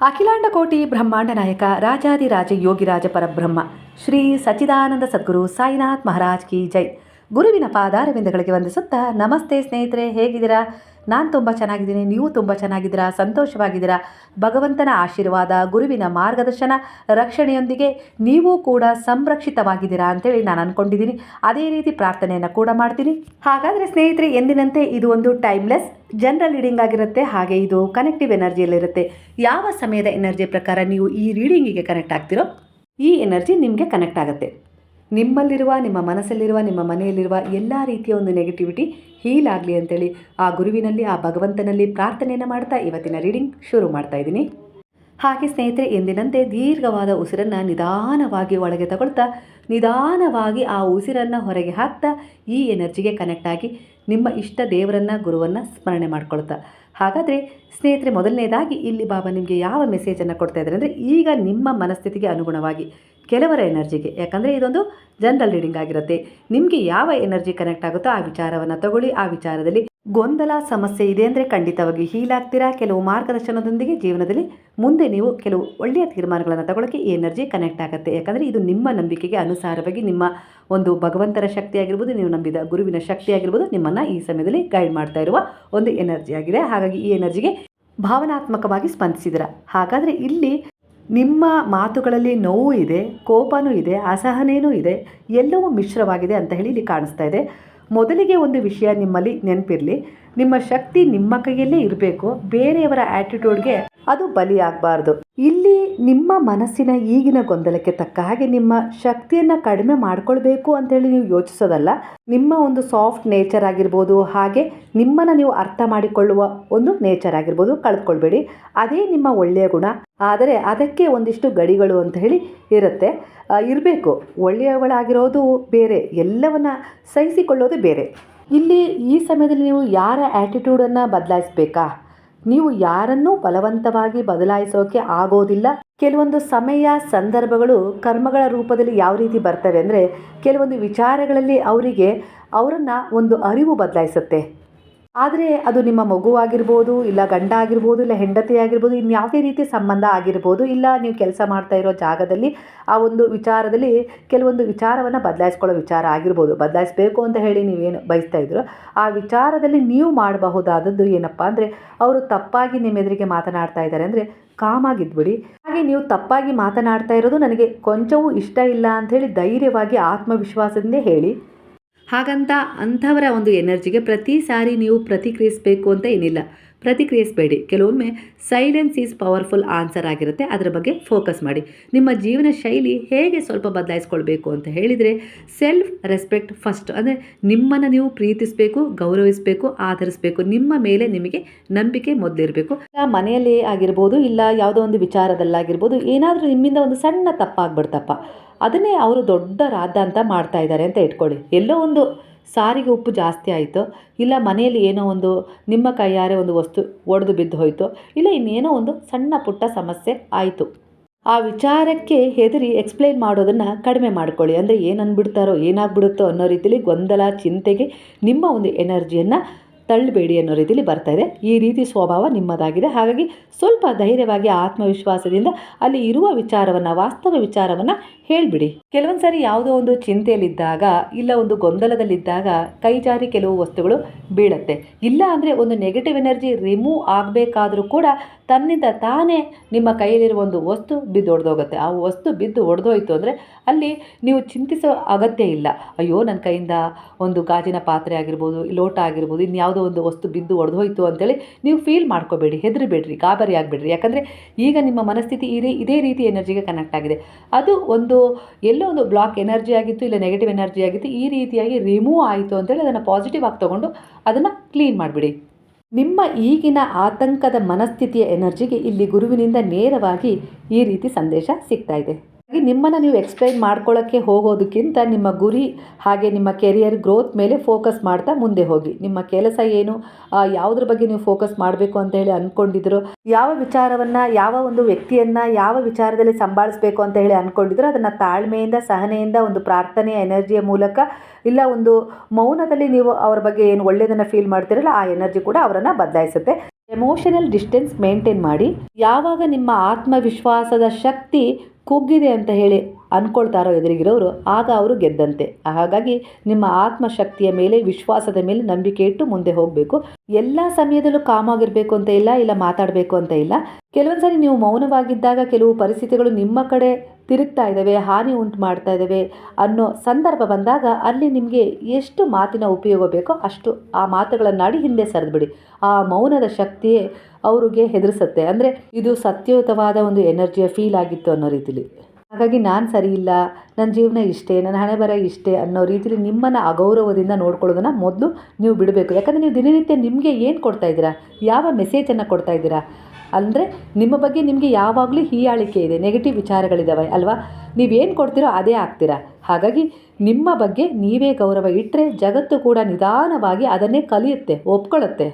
ಅಖಿಲಾಂಡ ಕೋಟಿ ಬ್ರಹ್ಮಾಂಡ ನಾಯಕ ರಾಜಾದಿರಾಜ ಯೋಗಿರಾಜ ಪರಬ್ರಹ್ಮ ಶ್ರೀ ಸಚ್ಚಿದಾನಂದ ಸದ್ಗುರು ಸಾಯಿನಾಥ್ ಮಹಾರಾಜ್ ಕಿ ಜೈ. ಗುರುವಿನ ಪಾದಾರವಿಂದಗಳಿಗೆ ವಂದಿಸುತ್ತಾ ನಮಸ್ತೆ ಸ್ನೇಹಿತರೆ, ಹೇಗಿದ್ದೀರಾ? ನಾನು ತುಂಬ ಚೆನ್ನಾಗಿದ್ದೀನಿ, ನೀವು ತುಂಬ ಚೆನ್ನಾಗಿದ್ದೀರಾ, ಸಂತೋಷವಾಗಿದ್ದೀರಾ. ಭಗವಂತನ ಆಶೀರ್ವಾದ, ಗುರುವಿನ ಮಾರ್ಗದರ್ಶನ, ರಕ್ಷಣೆಯೊಂದಿಗೆ ನೀವು ಕೂಡ ಸಂರಕ್ಷಿತವಾಗಿದ್ದೀರಾ ಅಂತೇಳಿ ನಾನು ಅಂದ್ಕೊಂಡಿದ್ದೀನಿ. ಅದೇ ರೀತಿ ಪ್ರಾರ್ಥನೆಯನ್ನು ಕೂಡ ಮಾಡ್ತೀನಿ. ಹಾಗಾದರೆ ಸ್ನೇಹಿತರೆ, ಎಂದಿನಂತೆ ಇದು ಒಂದು ಟೈಮ್ಲೆಸ್ ಜನರಲ್ ರೀಡಿಂಗ್ ಆಗಿರುತ್ತೆ. ಹಾಗೆ ಇದು ಕನೆಕ್ಟಿವ್ ಎನರ್ಜಿಯಲ್ಲಿರುತ್ತೆ. ಯಾವ ಸಮಯದ ಎನರ್ಜಿ ಪ್ರಕಾರ ನೀವು ಈ ರೀಡಿಂಗಿಗೆ ಕನೆಕ್ಟ್ ಆಗ್ತಿರೋ ಈ ಎನರ್ಜಿ ನಿಮಗೆ ಕನೆಕ್ಟ್ ಆಗುತ್ತೆ. ನಿಮ್ಮಲ್ಲಿರುವ, ನಿಮ್ಮ ಮನಸ್ಸಲ್ಲಿರುವ, ನಿಮ್ಮ ಮನೆಯಲ್ಲಿರುವ ಎಲ್ಲ ರೀತಿಯ ಒಂದು ನೆಗೆಟಿವಿಟಿ ಹೀಲ್ ಆಗಲಿ ಅಂತೇಳಿ ಆ ಗುರುವಿನಲ್ಲಿ, ಆ ಭಗವಂತನಲ್ಲಿ ಪ್ರಾರ್ಥನೆಯನ್ನು ಮಾಡ್ತಾ ಇವತ್ತಿನ ರೀಡಿಂಗ್ ಶುರು ಮಾಡ್ತಾ ಇದ್ದೀನಿ. ಹಾಗೆ ಸ್ನೇಹಿತರೆ, ಎಂದಿನಂತೆ ದೀರ್ಘವಾದ ಉಸಿರನ್ನು ನಿಧಾನವಾಗಿ ಒಳಗೆ ತಗೊಳ್ತಾ, ನಿಧಾನವಾಗಿ ಆ ಉಸಿರನ್ನು ಹೊರಗೆ ಹಾಕ್ತಾ ಈ ಎನರ್ಜಿಗೆ ಕನೆಕ್ಟ್ ಆಗಿ ನಿಮ್ಮ ಇಷ್ಟ ದೇವರನ್ನು, ಗುರುವನ್ನು ಸ್ಮರಣೆ ಮಾಡ್ಕೊಳ್ತಾ. ಹಾಗಾದರೆ ಸ್ನೇಹಿತರೆ, ಮೊದಲನೇದಾಗಿ ಇಲ್ಲಿ ಬಾಬಾ ನಿಮಗೆ ಯಾವ ಮೆಸೇಜನ್ನು ಕೊಡ್ತಾ ಇದ್ದಾರೆ ಅಂದರೆ, ಈಗ ನಿಮ್ಮ ಮನಸ್ಥಿತಿಗೆ ಅನುಗುಣವಾಗಿ ಕೆಲವರ ಎನರ್ಜಿಗೆ, ಯಾಕಂದರೆ ಇದೊಂದು ಜನರಲ್ ರೀಡಿಂಗ್ ಆಗಿರುತ್ತೆ, ನಿಮಗೆ ಯಾವ ಎನರ್ಜಿ ಕನೆಕ್ಟ್ ಆಗುತ್ತೋ ಆ ವಿಚಾರವನ್ನು ತಗೊಳ್ಳಿ. ಆ ವಿಚಾರದಲ್ಲಿ ಗೊಂದಲ ಸಮಸ್ಯೆ ಇದೆ ಅಂದರೆ ಖಂಡಿತವಾಗಿ ಹೀಲ್ ಆಗ್ತೀರಾ. ಕೆಲವು ಮಾರ್ಗದರ್ಶನದೊಂದಿಗೆ ಜೀವನದಲ್ಲಿ ಮುಂದೆ ನೀವು ಕೆಲವು ಒಳ್ಳೆಯ ತೀರ್ಮಾನಗಳನ್ನು ತಗೊಳ್ಳೋಕ್ಕೆ ಈ ಎನರ್ಜಿ ಕನೆಕ್ಟ್ ಆಗುತ್ತೆ. ಯಾಕಂದರೆ ಇದು ನಿಮ್ಮ ನಂಬಿಕೆಗೆ ಅನುಸಾರವಾಗಿ ನಿಮ್ಮ ಒಂದು ಭಗವಂತನ ಶಕ್ತಿ ಆಗಿರ್ಬೋದು, ನೀವು ನಂಬಿದ ಗುರುವಿನ ಶಕ್ತಿ ಆಗಿರ್ಬೋದು, ನಿಮ್ಮನ್ನು ಈ ಸಮಯದಲ್ಲಿ ಗೈಡ್ ಮಾಡ್ತಾ ಇರುವ ಒಂದು ಎನರ್ಜಿ ಆಗಿದೆ. ಹಾಗಾಗಿ ಈ ಎನರ್ಜಿಗೆ ಭಾವನಾತ್ಮಕವಾಗಿ ಸ್ಪಂದಿಸಿದಿರ. ಹಾಗಾದರೆ ಇಲ್ಲಿ ನಿಮ್ಮ ಮಾತುಗಳಲ್ಲಿ ನೋವು ಇದೆ, ಕೋಪನೂ ಇದೆ, ಅಸಹನೆಯೂ ಇದೆ, ಎಲ್ಲವೂ ಮಿಶ್ರವಾಗಿದೆ ಅಂತ ಹೇಳಿ ಇಲ್ಲಿ ಕಾಣಿಸ್ತಾ ಇದೆ. ಮೊದಲಿಗೆ ಒಂದು ವಿಷಯ ನಿಮ್ಮಲ್ಲಿ ನೆನಪಿರಲಿ, ನಿಮ್ಮ ಶಕ್ತಿ ನಿಮ್ಮ ಕೈಯಲ್ಲೇ ಇರಬೇಕು, ಬೇರೆಯವರ ಆ್ಯಟಿಟ್ಯೂಡ್ಗೆ ಅದು ಬಲಿಯಾಗಬಾರ್ದು. ಇಲ್ಲಿ ನಿಮ್ಮ ಮನಸ್ಸಿನ ಈಗಿನ ಗೊಂದಲಕ್ಕೆ ತಕ್ಕ ಹಾಗೆ ನಿಮ್ಮ ಶಕ್ತಿಯನ್ನು ಕಡಿಮೆ ಮಾಡ್ಕೊಳ್ಬೇಕು ಅಂತೇಳಿ ನೀವು ಯೋಚಿಸೋದಲ್ಲ. ನಿಮ್ಮ ಒಂದು ಸಾಫ್ಟ್ ನೇಚರ್ ಆಗಿರ್ಬೋದು, ಹಾಗೆ ನಿಮ್ಮನ್ನು ನೀವು ಅರ್ಥ ಮಾಡಿಕೊಳ್ಳುವ ಒಂದು ನೇಚರ್ ಆಗಿರ್ಬೋದು, ಕಳೆದುಕೊಳ್ಬೇಡಿ. ಅದೇ ನಿಮ್ಮ ಒಳ್ಳೆಯ ಗುಣ. ಆದರೆ ಅದಕ್ಕೆ ಒಂದಿಷ್ಟು ಗಡಿಗಳು ಅಂತ ಹೇಳಿ ಇರುತ್ತೆ, ಇರಬೇಕು. ಒಳ್ಳೆಯವಳಾಗಿರೋದು ಬೇರೆ, ಎಲ್ಲವನ್ನ ಸಹಿಸಿಕೊಳ್ಳೋದು ಬೇರೆ. ಇಲ್ಲಿ ಈ ಸಮಯದಲ್ಲಿ ನೀವು ಯಾರ ಆ್ಯಟಿಟ್ಯೂಡನ್ನು ಬದಲಾಯಿಸಬೇಕಾ? ನೀವು ಯಾರನ್ನೂ ಬಲವಂತವಾಗಿ ಬದಲಾಯಿಸೋಕೆ ಆಗೋದಿಲ್ಲ. ಕೆಲವೊಂದು ಸಮಯ, ಸಂದರ್ಭಗಳು ಕರ್ಮಗಳ ರೂಪದಲ್ಲಿ ಯಾವ ರೀತಿ ಬರ್ತವೆ ಅಂದರೆ, ಕೆಲವೊಂದು ವಿಚಾರಗಳಲ್ಲಿ ಅವರನ್ನು ಒಂದು ಅರಿವು ಬದಲಾಯಿಸುತ್ತೆ. ಆದರೆ ಅದು ನಿಮ್ಮ ಮಗುವಾಗಿರ್ಬೋದು, ಇಲ್ಲ ಗಂಡ ಆಗಿರ್ಬೋದು, ಇಲ್ಲ ಹೆಂಡತಿ ಆಗಿರ್ಬೋದು, ಇನ್ಯಾವುದೇ ರೀತಿ ಸಂಬಂಧ ಆಗಿರ್ಬೋದು, ಇಲ್ಲ ನೀವು ಕೆಲಸ ಮಾಡ್ತಾ ಇರೋ ಜಾಗದಲ್ಲಿ ಆ ಒಂದು ವಿಚಾರದಲ್ಲಿ ಕೆಲವೊಂದು ವಿಚಾರವನ್ನು ಬದಲಾಯಿಸ್ಕೊಳ್ಳೋ ವಿಚಾರ ಆಗಿರ್ಬೋದು. ಬದಲಾಯಿಸಬೇಕು ಅಂತ ಹೇಳಿ ನೀವೇನು ಬಯಸ್ತಾ ಇದ್ರು, ಆ ವಿಚಾರದಲ್ಲಿ ನೀವು ಮಾಡಬಹುದಾದದ್ದು ಏನಪ್ಪ ಅಂದರೆ, ಅವರು ತಪ್ಪಾಗಿ ನಿಮ್ಮ ಎದುರಿಗೆ ಮಾತನಾಡ್ತಾ ಇದ್ದಾರೆ ಅಂದರೆ ಕಾಮಾಗಿದ್ಬಿಡಿ. ಹಾಗೆ ನೀವು ತಪ್ಪಾಗಿ ಮಾತನಾಡ್ತಾ ಇರೋದು ನನಗೆ ಕೊಂಚವೂ ಇಷ್ಟ ಇಲ್ಲ ಅಂಥೇಳಿ ಧೈರ್ಯವಾಗಿ ಆತ್ಮವಿಶ್ವಾಸದಿಂದ ಹೇಳಿ. ಹಾಗಂತ ಅಂಥವರ ಒಂದು ಎನರ್ಜಿಗೆ ಪ್ರತಿ ಸಾರಿ ನೀವು ಪ್ರತಿಕ್ರಿಯಿಸಬೇಕು ಅಂತ ಏನಿಲ್ಲ, ಪ್ರತಿಕ್ರಿಯಿಸಬೇಡಿ. ಕೆಲವೊಮ್ಮೆ ಸೈಲೆನ್ಸ್ ಈಸ್ ಪವರ್ಫುಲ್ ಆನ್ಸರ್ ಆಗಿರುತ್ತೆ. ಅದರ ಬಗ್ಗೆ ಫೋಕಸ್ ಮಾಡಿ. ನಿಮ್ಮ ಜೀವನ ಶೈಲಿ ಹೇಗೆ ಸ್ವಲ್ಪ ಬದಲಾಯಿಸ್ಕೊಳ್ಬೇಕು ಅಂತ ಹೇಳಿದರೆ, ಸೆಲ್ಫ್ ರೆಸ್ಪೆಕ್ಟ್ ಫಸ್ಟ್. ಅಂದರೆ ನಿಮ್ಮನ್ನು ನೀವು ಪ್ರೀತಿಸಬೇಕು, ಗೌರವಿಸಬೇಕು, ಆಧರಿಸಬೇಕು. ನಿಮ್ಮ ಮೇಲೆ ನಿಮಗೆ ನಂಬಿಕೆ ಮೊದಲಿರಬೇಕು. ಮನೆಯಲ್ಲೇ ಆಗಿರ್ಬೋದು, ಇಲ್ಲ ಯಾವುದೋ ಒಂದು ವಿಚಾರದಲ್ಲಾಗಿರ್ಬೋದು, ಏನಾದರೂ ನಿಮ್ಮಿಂದ ಒಂದು ಸಣ್ಣ ತಪ್ಪಾಗ್ಬಿಡ್ತಪ್ಪ, ಅದನ್ನೇ ಅವರು ದೊಡ್ಡ ರಾಧ ಅಂತ ಮಾಡ್ತಾ ಇದ್ದಾರೆ ಅಂತ ಇಟ್ಕೊಳ್ಳಿ. ಎಲ್ಲೋ ಒಂದು ಸಾರಿಗೆ ಉಪ್ಪು ಜಾಸ್ತಿ ಆಯಿತು, ಇಲ್ಲ ಮನೆಯಲ್ಲಿ ಏನೋ ಒಂದು ನಿಮ್ಮ ಕೈಯಾರೆ ಒಂದು ವಸ್ತು ಒಡೆದು ಬಿದ್ದು ಹೋಯಿತು, ಇಲ್ಲ ಇನ್ನೇನೋ ಒಂದು ಸಣ್ಣ ಪುಟ್ಟ ಸಮಸ್ಯೆ ಆಯಿತು. ಆ ವಿಚಾರಕ್ಕೆ ಹೆದರಿ ಎಕ್ಸ್ಪ್ಲೈನ್ ಮಾಡೋದನ್ನು ಕಡಿಮೆ ಮಾಡ್ಕೊಳ್ಳಿ. ಅಂದರೆ ಏನು ಅಂದ್ಬಿಡ್ತಾರೋ, ಏನಾಗ್ಬಿಡುತ್ತೋ ಅನ್ನೋ ರೀತಿಯಲ್ಲಿ ಗೊಂದಲ, ಚಿಂತೆಗೆ ನಿಮ್ಮ ಒಂದು ಎನರ್ಜಿಯನ್ನು ತಳ್ಳಬೇಡಿ ಅನ್ನೋ ರೀತಿಯಲ್ಲಿ ಬರ್ತಾ ಇದೆ. ಈ ರೀತಿ ಸ್ವಭಾವ ನಿಮ್ಮದಾಗಿದೆ. ಹಾಗಾಗಿ ಸ್ವಲ್ಪ ಧೈರ್ಯವಾಗಿ ಆತ್ಮವಿಶ್ವಾಸದಿಂದ ಅಲ್ಲಿ ಇರುವ ವಿಚಾರವನ್ನು, ವಾಸ್ತವ ವಿಚಾರವನ್ನು ಹೇಳಿಬಿಡಿ. ಕೆಲವೊಂದು ಸಾರಿ ಯಾವುದೋ ಒಂದು ಚಿಂತೆಯಲ್ಲಿದ್ದಾಗ, ಇಲ್ಲ ಒಂದು ಗೊಂದಲದಲ್ಲಿದ್ದಾಗ ಕೈ ಜಾರಿ ಕೆಲವು ವಸ್ತುಗಳು ಬೀಳುತ್ತೆ. ಇಲ್ಲ ಅಂದರೆ ಒಂದು ನೆಗೆಟಿವ್ ಎನರ್ಜಿ ರಿಮೂವ್ ಆಗಬೇಕಾದ್ರೂ ಕೂಡ ತನ್ನಿಂದ ತಾನೇ ನಿಮ್ಮ ಕೈಯಲ್ಲಿರುವ ಒಂದು ವಸ್ತು ಬಿದ್ದು ಒಡೆದೋಗುತ್ತೆ. ಆ ವಸ್ತು ಬಿದ್ದು ಒಡೆದೋಯ್ತು ಅಂದರೆ ಅಲ್ಲಿ ನೀವು ಚಿಂತಿಸೋ ಅಗತ್ಯ ಇಲ್ಲ. ಅಯ್ಯೋ, ನನ್ನ ಕೈಯಿಂದ ಒಂದು ಗಾಜಿನ ಪಾತ್ರೆ ಆಗಿರ್ಬೋದು, ಲೋಟ ಆಗಿರ್ಬೋದು, ಇನ್ಯಾವುದೋ ಒಂದು ವಸ್ತು ಬಿದ್ದು ಒಡೆದೋಯ್ತು ಅಂತೇಳಿ ನೀವು ಫೀಲ್ ಮಾಡ್ಕೋಬೇಡಿ, ಹೆದರಿಬೇಡ್ರಿ, ಗಾಬರಿ ಆಗಬೇಡ್ರಿ. ಯಾಕಂದರೆ ಈಗ ನಿಮ್ಮ ಮನಸ್ಥಿತಿ ಇದೇ ರೀತಿ ಎನರ್ಜಿಗೆ ಕನೆಕ್ಟ್ ಆಗಿದೆ. ಅದು ಎಲ್ಲೋ ಒಂದು ಬ್ಲಾಕ್ ಎನರ್ಜಿ ಆಗಿತ್ತು, ಇಲ್ಲ ನೆಗೆಟಿವ್ ಎನರ್ಜಿ ಆಗಿತ್ತು, ಈ ರೀತಿಯಾಗಿ ರಿಮೂವ್ ಆಯಿತು ಅಂತೇಳಿ ಅದನ್ನು ಪಾಸಿಟಿವ್ ಆಗಿ ತೊಗೊಂಡು ಅದನ್ನು ಕ್ಲೀನ್ ಮಾಡಿಬಿಡಿ. ನಿಮ್ಮ ಈಗಿನ ಆತಂಕದ ಮನಸ್ಥಿತಿಯ ಎನರ್ಜಿಗೆ ಇಲ್ಲಿ ಗುರುವಿನಿಂದ ನೇರವಾಗಿ ಈ ರೀತಿ ಸಂದೇಶ ಸಿಗ್ತಾ ಇದೆ. ಹಾಗೆ ನಿಮ್ಮನ್ನು ನೀವು ಎಕ್ಸ್ಪ್ಲೈನ್ ಮಾಡ್ಕೊಳ್ಳೋಕ್ಕೆ ಹೋಗೋದಕ್ಕಿಂತ ನಿಮ್ಮ ಗುರಿ ಹಾಗೆ ನಿಮ್ಮ ಕೆರಿಯರ್ ಗ್ರೋತ್ ಮೇಲೆ ಫೋಕಸ್ ಮಾಡ್ತಾ ಮುಂದೆ ಹೋಗಿ. ನಿಮ್ಮ ಕೆಲಸ ಏನು, ಯಾವುದ್ರ ಬಗ್ಗೆ ನೀವು ಫೋಕಸ್ ಮಾಡಬೇಕು ಅಂತ ಹೇಳಿ ಅಂದ್ಕೊಂಡಿದ್ರು, ಯಾವ ವಿಚಾರವನ್ನು, ಯಾವ ಒಂದು ವ್ಯಕ್ತಿಯನ್ನು ಯಾವ ವಿಚಾರದಲ್ಲಿ ಸಂಭಾಳಿಸಬೇಕು ಅಂತ ಹೇಳಿ ಅಂದ್ಕೊಂಡಿದ್ರು, ಅದನ್ನು ತಾಳ್ಮೆಯಿಂದ, ಸಹನೆಯಿಂದ, ಒಂದು ಪ್ರಾರ್ಥನೆಯ ಎನರ್ಜಿಯ ಮೂಲಕ, ಇಲ್ಲ ಒಂದು ಮೌನದಲ್ಲಿ ನೀವು ಅವರ ಬಗ್ಗೆ ಏನು ಒಳ್ಳೆಯದನ್ನು ಫೀಲ್ ಮಾಡ್ತಿರಲ್ಲ, ಆ ಎನರ್ಜಿ ಕೂಡ ಅವರನ್ನು ಬದಲಾಯಿಸುತ್ತೆ. ಎಮೋಷನಲ್ ಡಿಸ್ಟೆನ್ಸ್ ಮೇಂಟೈನ್ ಮಾಡಿ. ಯಾವಾಗ ನಿಮ್ಮ ಆತ್ಮವಿಶ್ವಾಸದ ಶಕ್ತಿ ಕುಗ್ಗಿದೆ ಅಂತ ಹೇಳಿ ಅಂದ್ಕೊಳ್ತಾರೋ ಎದುರಿಗಿರೋರು, ಆಗ ಅವರು ಗೆದ್ದಂತೆ. ಹಾಗಾಗಿ ನಿಮ್ಮ ಆತ್ಮಶಕ್ತಿಯ ಮೇಲೆ, ವಿಶ್ವಾಸದ ಮೇಲೆ ನಂಬಿಕೆ ಇಟ್ಟು ಮುಂದೆ ಹೋಗಬೇಕು. ಎಲ್ಲ ಸಮಯದಲ್ಲೂ ಕಾಮಾಗಿರಬೇಕು ಅಂತ ಇಲ್ಲ ಮಾತಾಡಬೇಕು ಅಂತ ಇಲ್ಲ. ಕೆಲವೊಂದು ಸಾರಿ ನೀವು ಮೌನವಾಗಿದ್ದಾಗ ಕೆಲವು ಪರಿಸ್ಥಿತಿಗಳು ನಿಮ್ಮ ಕಡೆ ತಿರುಗ್ತಾ ಇದ್ದಾವೆ, ಹಾನಿ ಉಂಟು ಮಾಡ್ತಾ ಇದ್ದಾವೆ ಅನ್ನೋ ಸಂದರ್ಭ ಬಂದಾಗ ಅಲ್ಲಿ ನಿಮಗೆ ಎಷ್ಟು ಮಾತಿನ ಉಪಯೋಗ ಬೇಕೋ ಅಷ್ಟು ಆ ಮಾತುಗಳನ್ನಾಡಿ ಹಿಂದೆ ಸರಿದ್ಬಿಡಿ. ಆ ಮೌನದ ಶಕ್ತಿಯೇ ಅವ್ರಿಗೆ ಹೆದರಿಸುತ್ತೆ. ಅಂದರೆ ಇದು ಸತ್ಯಯುತವಾದ ಒಂದು ಎನರ್ಜಿಯ ಫೀಲ್ ಆಗಿತ್ತು ಅನ್ನೋ ರೀತಿಲಿ. ಹಾಗಾಗಿ ನಾನು ಸರಿ ಇಲ್ಲ, ನನ್ನ ಜೀವನ ಇಷ್ಟೇ, ನನ್ನ ಹಣೆ ಬರ ಇಷ್ಟೇ ಅನ್ನೋ ರೀತಿಲಿ ನಿಮ್ಮನ್ನು ಅಗೌರವದಿಂದ ನೋಡ್ಕೊಳ್ಳೋದನ್ನು ಮೊದಲು ನೀವು ಬಿಡಬೇಕು. ಯಾಕಂದರೆ ನೀವು ದಿನನಿತ್ಯ ನಿಮಗೆ ಏನು ಕೊಡ್ತಾ ಇದ್ದೀರಾ, ಯಾವ ಮೆಸೇಜನ್ನು ಕೊಡ್ತಾ ಇದ್ದೀರಾ ಅಂದರೆ ನಿಮ್ಮ ಬಗ್ಗೆ ನಿಮಗೆ ಯಾವಾಗಲೂ ಹೀಯಾಳಿಕೆ ಇದೆ, ನೆಗೆಟಿವ್ ವಿಚಾರಗಳಿದ್ದಾವೆ ಅಲ್ವಾ. ನೀವೇನು ಕೊಡ್ತೀರೋ ಅದೇ ಆಗ್ತೀರಾ. ಹಾಗಾಗಿ ನಿಮ್ಮ ಬಗ್ಗೆ ನೀವೇ ಗೌರವ ಇಟ್ಟರೆ ಜಗತ್ತು ಕೂಡ ನಿಧಾನವಾಗಿ ಅದನ್ನೇ ಕಲಿಯುತ್ತೆ, ಒಪ್ಕೊಳ್ಳುತ್ತೆ.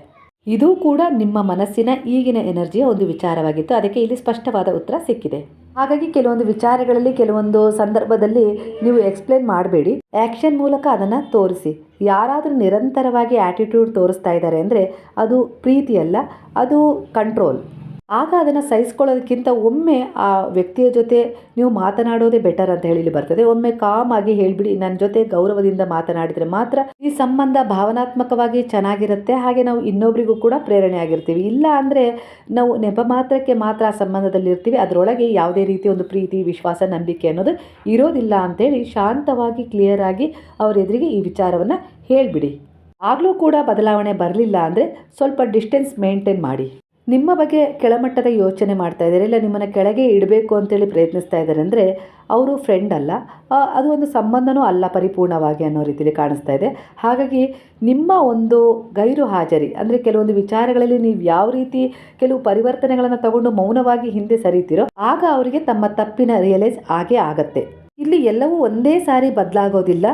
ಇದು ಕೂಡ ನಿಮ್ಮ ಮನಸ್ಸಿನ ಈಗಿನ ಎನರ್ಜಿಯ ಒಂದು ವಿಚಾರವಾಗಿತ್ತು. ಅದಕ್ಕೆ ಇಲ್ಲಿ ಸ್ಪಷ್ಟವಾದ ಉತ್ತರ ಸಿಕ್ಕಿದೆ. ಹಾಗಾಗಿ ಕೆಲವೊಂದು ವಿಚಾರಗಳಲ್ಲಿ, ಕೆಲವೊಂದು ಸಂದರ್ಭದಲ್ಲಿ ನೀವು ಎಕ್ಸ್ಪ್ಲೇನ್ ಮಾಡಬೇಡಿ, ಆ್ಯಕ್ಷನ್ ಮೂಲಕ ಅದನ್ನು ತೋರಿಸಿ. ಯಾರಾದರೂ ನಿರಂತರವಾಗಿ ಆ್ಯಟಿಟ್ಯೂಡ್ ತೋರಿಸ್ತಾ ಇದ್ದಾರೆ ಅಂದರೆ ಅದು ಪ್ರೀತಿಯಲ್ಲ, ಅದು ಕಂಟ್ರೋಲ್. ಆಗ ಅದನ್ನು ಸಹಿಸ್ಕೊಳ್ಳೋದಕ್ಕಿಂತ ಒಮ್ಮೆ ಆ ವ್ಯಕ್ತಿಯ ಜೊತೆ ನೀವು ಮಾತನಾಡೋದೇ ಬೆಟರ್ ಅಂತ ಹೇಳಿ ಬರ್ತದೆ. ಒಮ್ಮೆ ಕಾಮಾಗಿ ಹೇಳಿಬಿಡಿ, ನನ್ನ ಜೊತೆ ಗೌರವದಿಂದ ಮಾತನಾಡಿದರೆ ಮಾತ್ರ ಈ ಸಂಬಂಧ ಭಾವನಾತ್ಮಕವಾಗಿ ಚೆನ್ನಾಗಿರುತ್ತೆ. ಹಾಗೆ ನಾವು ಇನ್ನೊಬ್ಬರಿಗೂ ಕೂಡ ಪ್ರೇರಣೆ ಆಗಿರ್ತೀವಿ. ಇಲ್ಲ ಅಂದರೆ ನಾವು ನೆಪ ಮಾತ್ರಕ್ಕೆ ಮಾತ್ರ ಆ ಸಂಬಂಧದಲ್ಲಿ ಇರ್ತೀವಿ, ಅದರೊಳಗೆ ಯಾವುದೇ ರೀತಿಯ ಒಂದು ಪ್ರೀತಿ, ವಿಶ್ವಾಸ, ನಂಬಿಕೆ ಅನ್ನೋದು ಇರೋದಿಲ್ಲ ಅಂತೇಳಿ ಶಾಂತವಾಗಿ ಕ್ಲಿಯರ್ ಆಗಿ ಅವ್ರ ಎದುರಿಗೆ ಈ ವಿಚಾರವನ್ನು ಹೇಳಿಬಿಡಿ. ಆಗಲೂ ಕೂಡ ಬದಲಾವಣೆ ಬರಲಿಲ್ಲ ಅಂದರೆ ಸ್ವಲ್ಪ ಡಿಸ್ಟೆನ್ಸ್ ಮೇಂಟೈನ್ ಮಾಡಿ. ನಿಮ್ಮ ಬಗ್ಗೆ ಕೆಳಮಟ್ಟದ ಯೋಚನೆ ಮಾಡ್ತಾ ಇದ್ದಾರೆ, ಇಲ್ಲ ನಿಮ್ಮನ್ನು ಕೆಳಗೆ ಇಡಬೇಕು ಅಂತೇಳಿ ಪ್ರಯತ್ನಿಸ್ತಾ ಇದ್ದಾರೆ ಅಂದರೆ ಅವರು ಫ್ರೆಂಡ್ ಅಲ್ಲ, ಅದು ಒಂದು ಸಂಬಂಧನೂ ಅಲ್ಲ ಪರಿಪೂರ್ಣವಾಗಿ ಅನ್ನೋ ರೀತಿಯಲ್ಲಿ ಕಾಣಿಸ್ತಾ ಇದೆ. ಹಾಗಾಗಿ ನಿಮ್ಮ ಒಂದು ಗೈರು ಹಾಜರಿ ಅಂದರೆ ಕೆಲವೊಂದು ವಿಚಾರಗಳಲ್ಲಿ ನೀವು ಯಾವ ರೀತಿ ಕೆಲವು ಪರಿವರ್ತನೆಗಳನ್ನು ತಗೊಂಡು ಮೌನವಾಗಿ ಹಿಂದೆ ಸರಿತೀರೋ ಆಗ ಅವರಿಗೆ ತಮ್ಮ ತಪ್ಪಿನ ರಿಯಲೈಸ್ ಆಗೇ ಆಗತ್ತೆ. ಇಲ್ಲಿ ಎಲ್ಲವೂ ಒಂದೇ ಸಾರಿ ಬದಲಾಗೋದಿಲ್ಲ,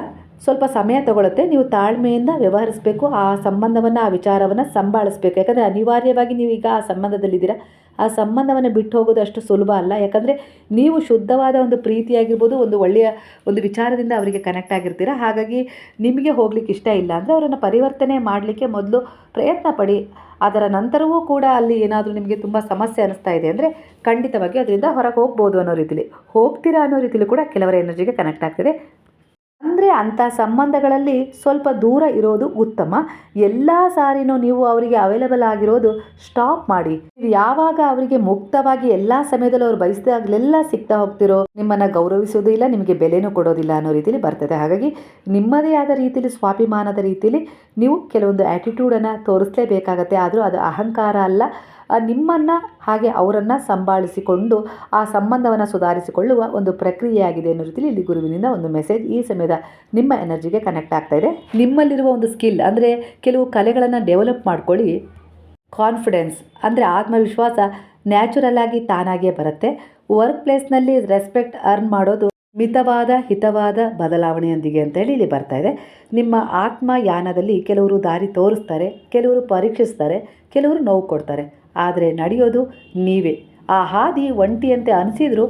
ಸ್ವಲ್ಪ ಸಮಯ ತಗೊಳುತ್ತೆ. ನೀವು ತಾಳ್ಮೆಯಿಂದ ವ್ಯವಹರಿಸಬೇಕು, ಆ ಸಂಬಂಧವನ್ನು, ಆ ವಿಚಾರವನ್ನು ಸಂಭಾಳಿಸ್ಬೇಕು. ಯಾಕಂದರೆ ಅನಿವಾರ್ಯವಾಗಿ ನೀವೀಗ ಆ ಸಂಬಂಧದಲ್ಲಿದ್ದೀರಾ, ಆ ಸಂಬಂಧವನ್ನು ಬಿಟ್ಟು ಹೋಗೋದು ಅಷ್ಟು ಸುಲಭ ಅಲ್ಲ. ಯಾಕಂದರೆ ನೀವು ಶುದ್ಧವಾದ ಒಂದು ಪ್ರೀತಿಯಾಗಿರ್ಬೋದು, ಒಂದು ಒಳ್ಳೆಯ ಒಂದು ವಿಚಾರದಿಂದ ಅವರಿಗೆ ಕನೆಕ್ಟ್ ಆಗಿರ್ತೀರ. ಹಾಗಾಗಿ ನಿಮಗೆ ಹೋಗ್ಲಿಕ್ಕೆ ಇಷ್ಟ ಇಲ್ಲ ಅಂದರೆ ಅವರನ್ನು ಪರಿವರ್ತನೆ ಮಾಡಲಿಕ್ಕೆ ಮೊದಲು ಪ್ರಯತ್ನ ಪಡಿ. ಅದರ ನಂತರವೂ ಕೂಡ ಅಲ್ಲಿ ಏನಾದರೂ ನಿಮಗೆ ತುಂಬ ಸಮಸ್ಯೆ ಅನ್ನಿಸ್ತಾ ಇದೆ ಅಂದರೆ ಖಂಡಿತವಾಗಿ ಅದರಿಂದ ಹೊರಗೆ ಹೋಗ್ಬೋದು ಅನ್ನೋ ರೀತಿಲಿ, ಹೋಗ್ತೀರಾ ಅನ್ನೋ ರೀತಿಲಿ ಕೂಡ ಕೆಲವರ ಎನರ್ಜಿಗೆ ಕನೆಕ್ಟ್ ಆಗ್ತಿದೆ. ಅಂದರೆ ಅಂಥ ಸಂಬಂಧಗಳಲ್ಲಿ ಸ್ವಲ್ಪ ದೂರ ಇರೋದು ಉತ್ತಮ. ಎಲ್ಲ ಸಾರಿನೂ ನೀವು ಅವರಿಗೆ ಅವೈಲೇಬಲ್ ಆಗಿರೋದು ಸ್ಟಾಪ್ ಮಾಡಿ. ನೀವು ಯಾವಾಗ ಅವರಿಗೆ ಮುಕ್ತವಾಗಿ ಎಲ್ಲ ಸಮಯದಲ್ಲೂ ಅವ್ರು ಬಯಸಿದಾಗಲೆಲ್ಲ ಸಿಗ್ತಾ ಹೋಗ್ತಿರೋ, ನಿಮ್ಮನ್ನು ಗೌರವಿಸೋದು ಇಲ್ಲ, ನಿಮಗೆ ಬೆಲೆನೂ ಕೊಡೋದಿಲ್ಲ ಅನ್ನೋ ರೀತಿಯಲ್ಲಿ ಬರ್ತದೆ. ಹಾಗಾಗಿ ನಿಮ್ಮದೇ ಆದ ರೀತಿಯಲ್ಲಿ, ಸ್ವಾಭಿಮಾನದ ರೀತಿಯಲ್ಲಿ ನೀವು ಕೆಲವೊಂದು ಆ್ಯಟಿಟ್ಯೂಡನ್ನು ತೋರಿಸಲೇಬೇಕಾಗತ್ತೆ. ಆದರೂ ಅದು ಅಹಂಕಾರ ಅಲ್ಲ, ನಿಮ್ಮನ್ನು ಹಾಗೆ ಅವರನ್ನು ಸಂಭಾಳಿಸಿಕೊಂಡು ಆ ಸಂಬಂಧವನ್ನು ಸುಧಾರಿಸಿಕೊಳ್ಳುವ ಒಂದು ಪ್ರಕ್ರಿಯೆಯಾಗಿದೆ ಅನ್ನೋ ರೀತಿಯಲ್ಲಿ ಇಲ್ಲಿ ಗುರುವಿನಿಂದ ಒಂದು ಮೆಸೇಜ್ ಈ ಸಮಯದ ನಿಮ್ಮ ಎನರ್ಜಿಗೆ ಕನೆಕ್ಟ್ ಆಗ್ತಾ ಇದೆ. ನಿಮ್ಮಲ್ಲಿರುವ ಒಂದು ಸ್ಕಿಲ್ ಅಂದರೆ ಕೆಲವು ಕಲೆಗಳನ್ನು ಡೆವಲಪ್ ಮಾಡ್ಕೊಳ್ಳಿ. ಕಾನ್ಫಿಡೆನ್ಸ್ ಅಂದರೆ ಆತ್ಮವಿಶ್ವಾಸ ನ್ಯಾಚುರಲ್ ಆಗಿ ತಾನಾಗಿಯೇ ಬರುತ್ತೆ. ವರ್ಕ್ ಪ್ಲೇಸ್ನಲ್ಲಿ ರೆಸ್ಪೆಕ್ಟ್ ಅರ್ನ್ ಮಾಡೋದು ಮಿತವಾದ, ಹಿತವಾದ ಬದಲಾವಣೆಯೊಂದಿಗೆ ಅಂತೇಳಿ ಇಲ್ಲಿ ಬರ್ತಾ ಇದೆ. ನಿಮ್ಮ ಆತ್ಮಯಾನದಲ್ಲಿ ಕೆಲವರು ದಾರಿ ತೋರಿಸ್ತಾರೆ, ಕೆಲವರು ಪರೀಕ್ಷಿಸ್ತಾರೆ, ಕೆಲವರು ನೋವು ಕೊಡ್ತಾರೆ. ಆದರೆ ನಡೆಯೋದು ನೀವೇ. ಆ ಹಾದಿ ಒಂಟಿಯಂತೆ ಅನಿಸಿದರೂ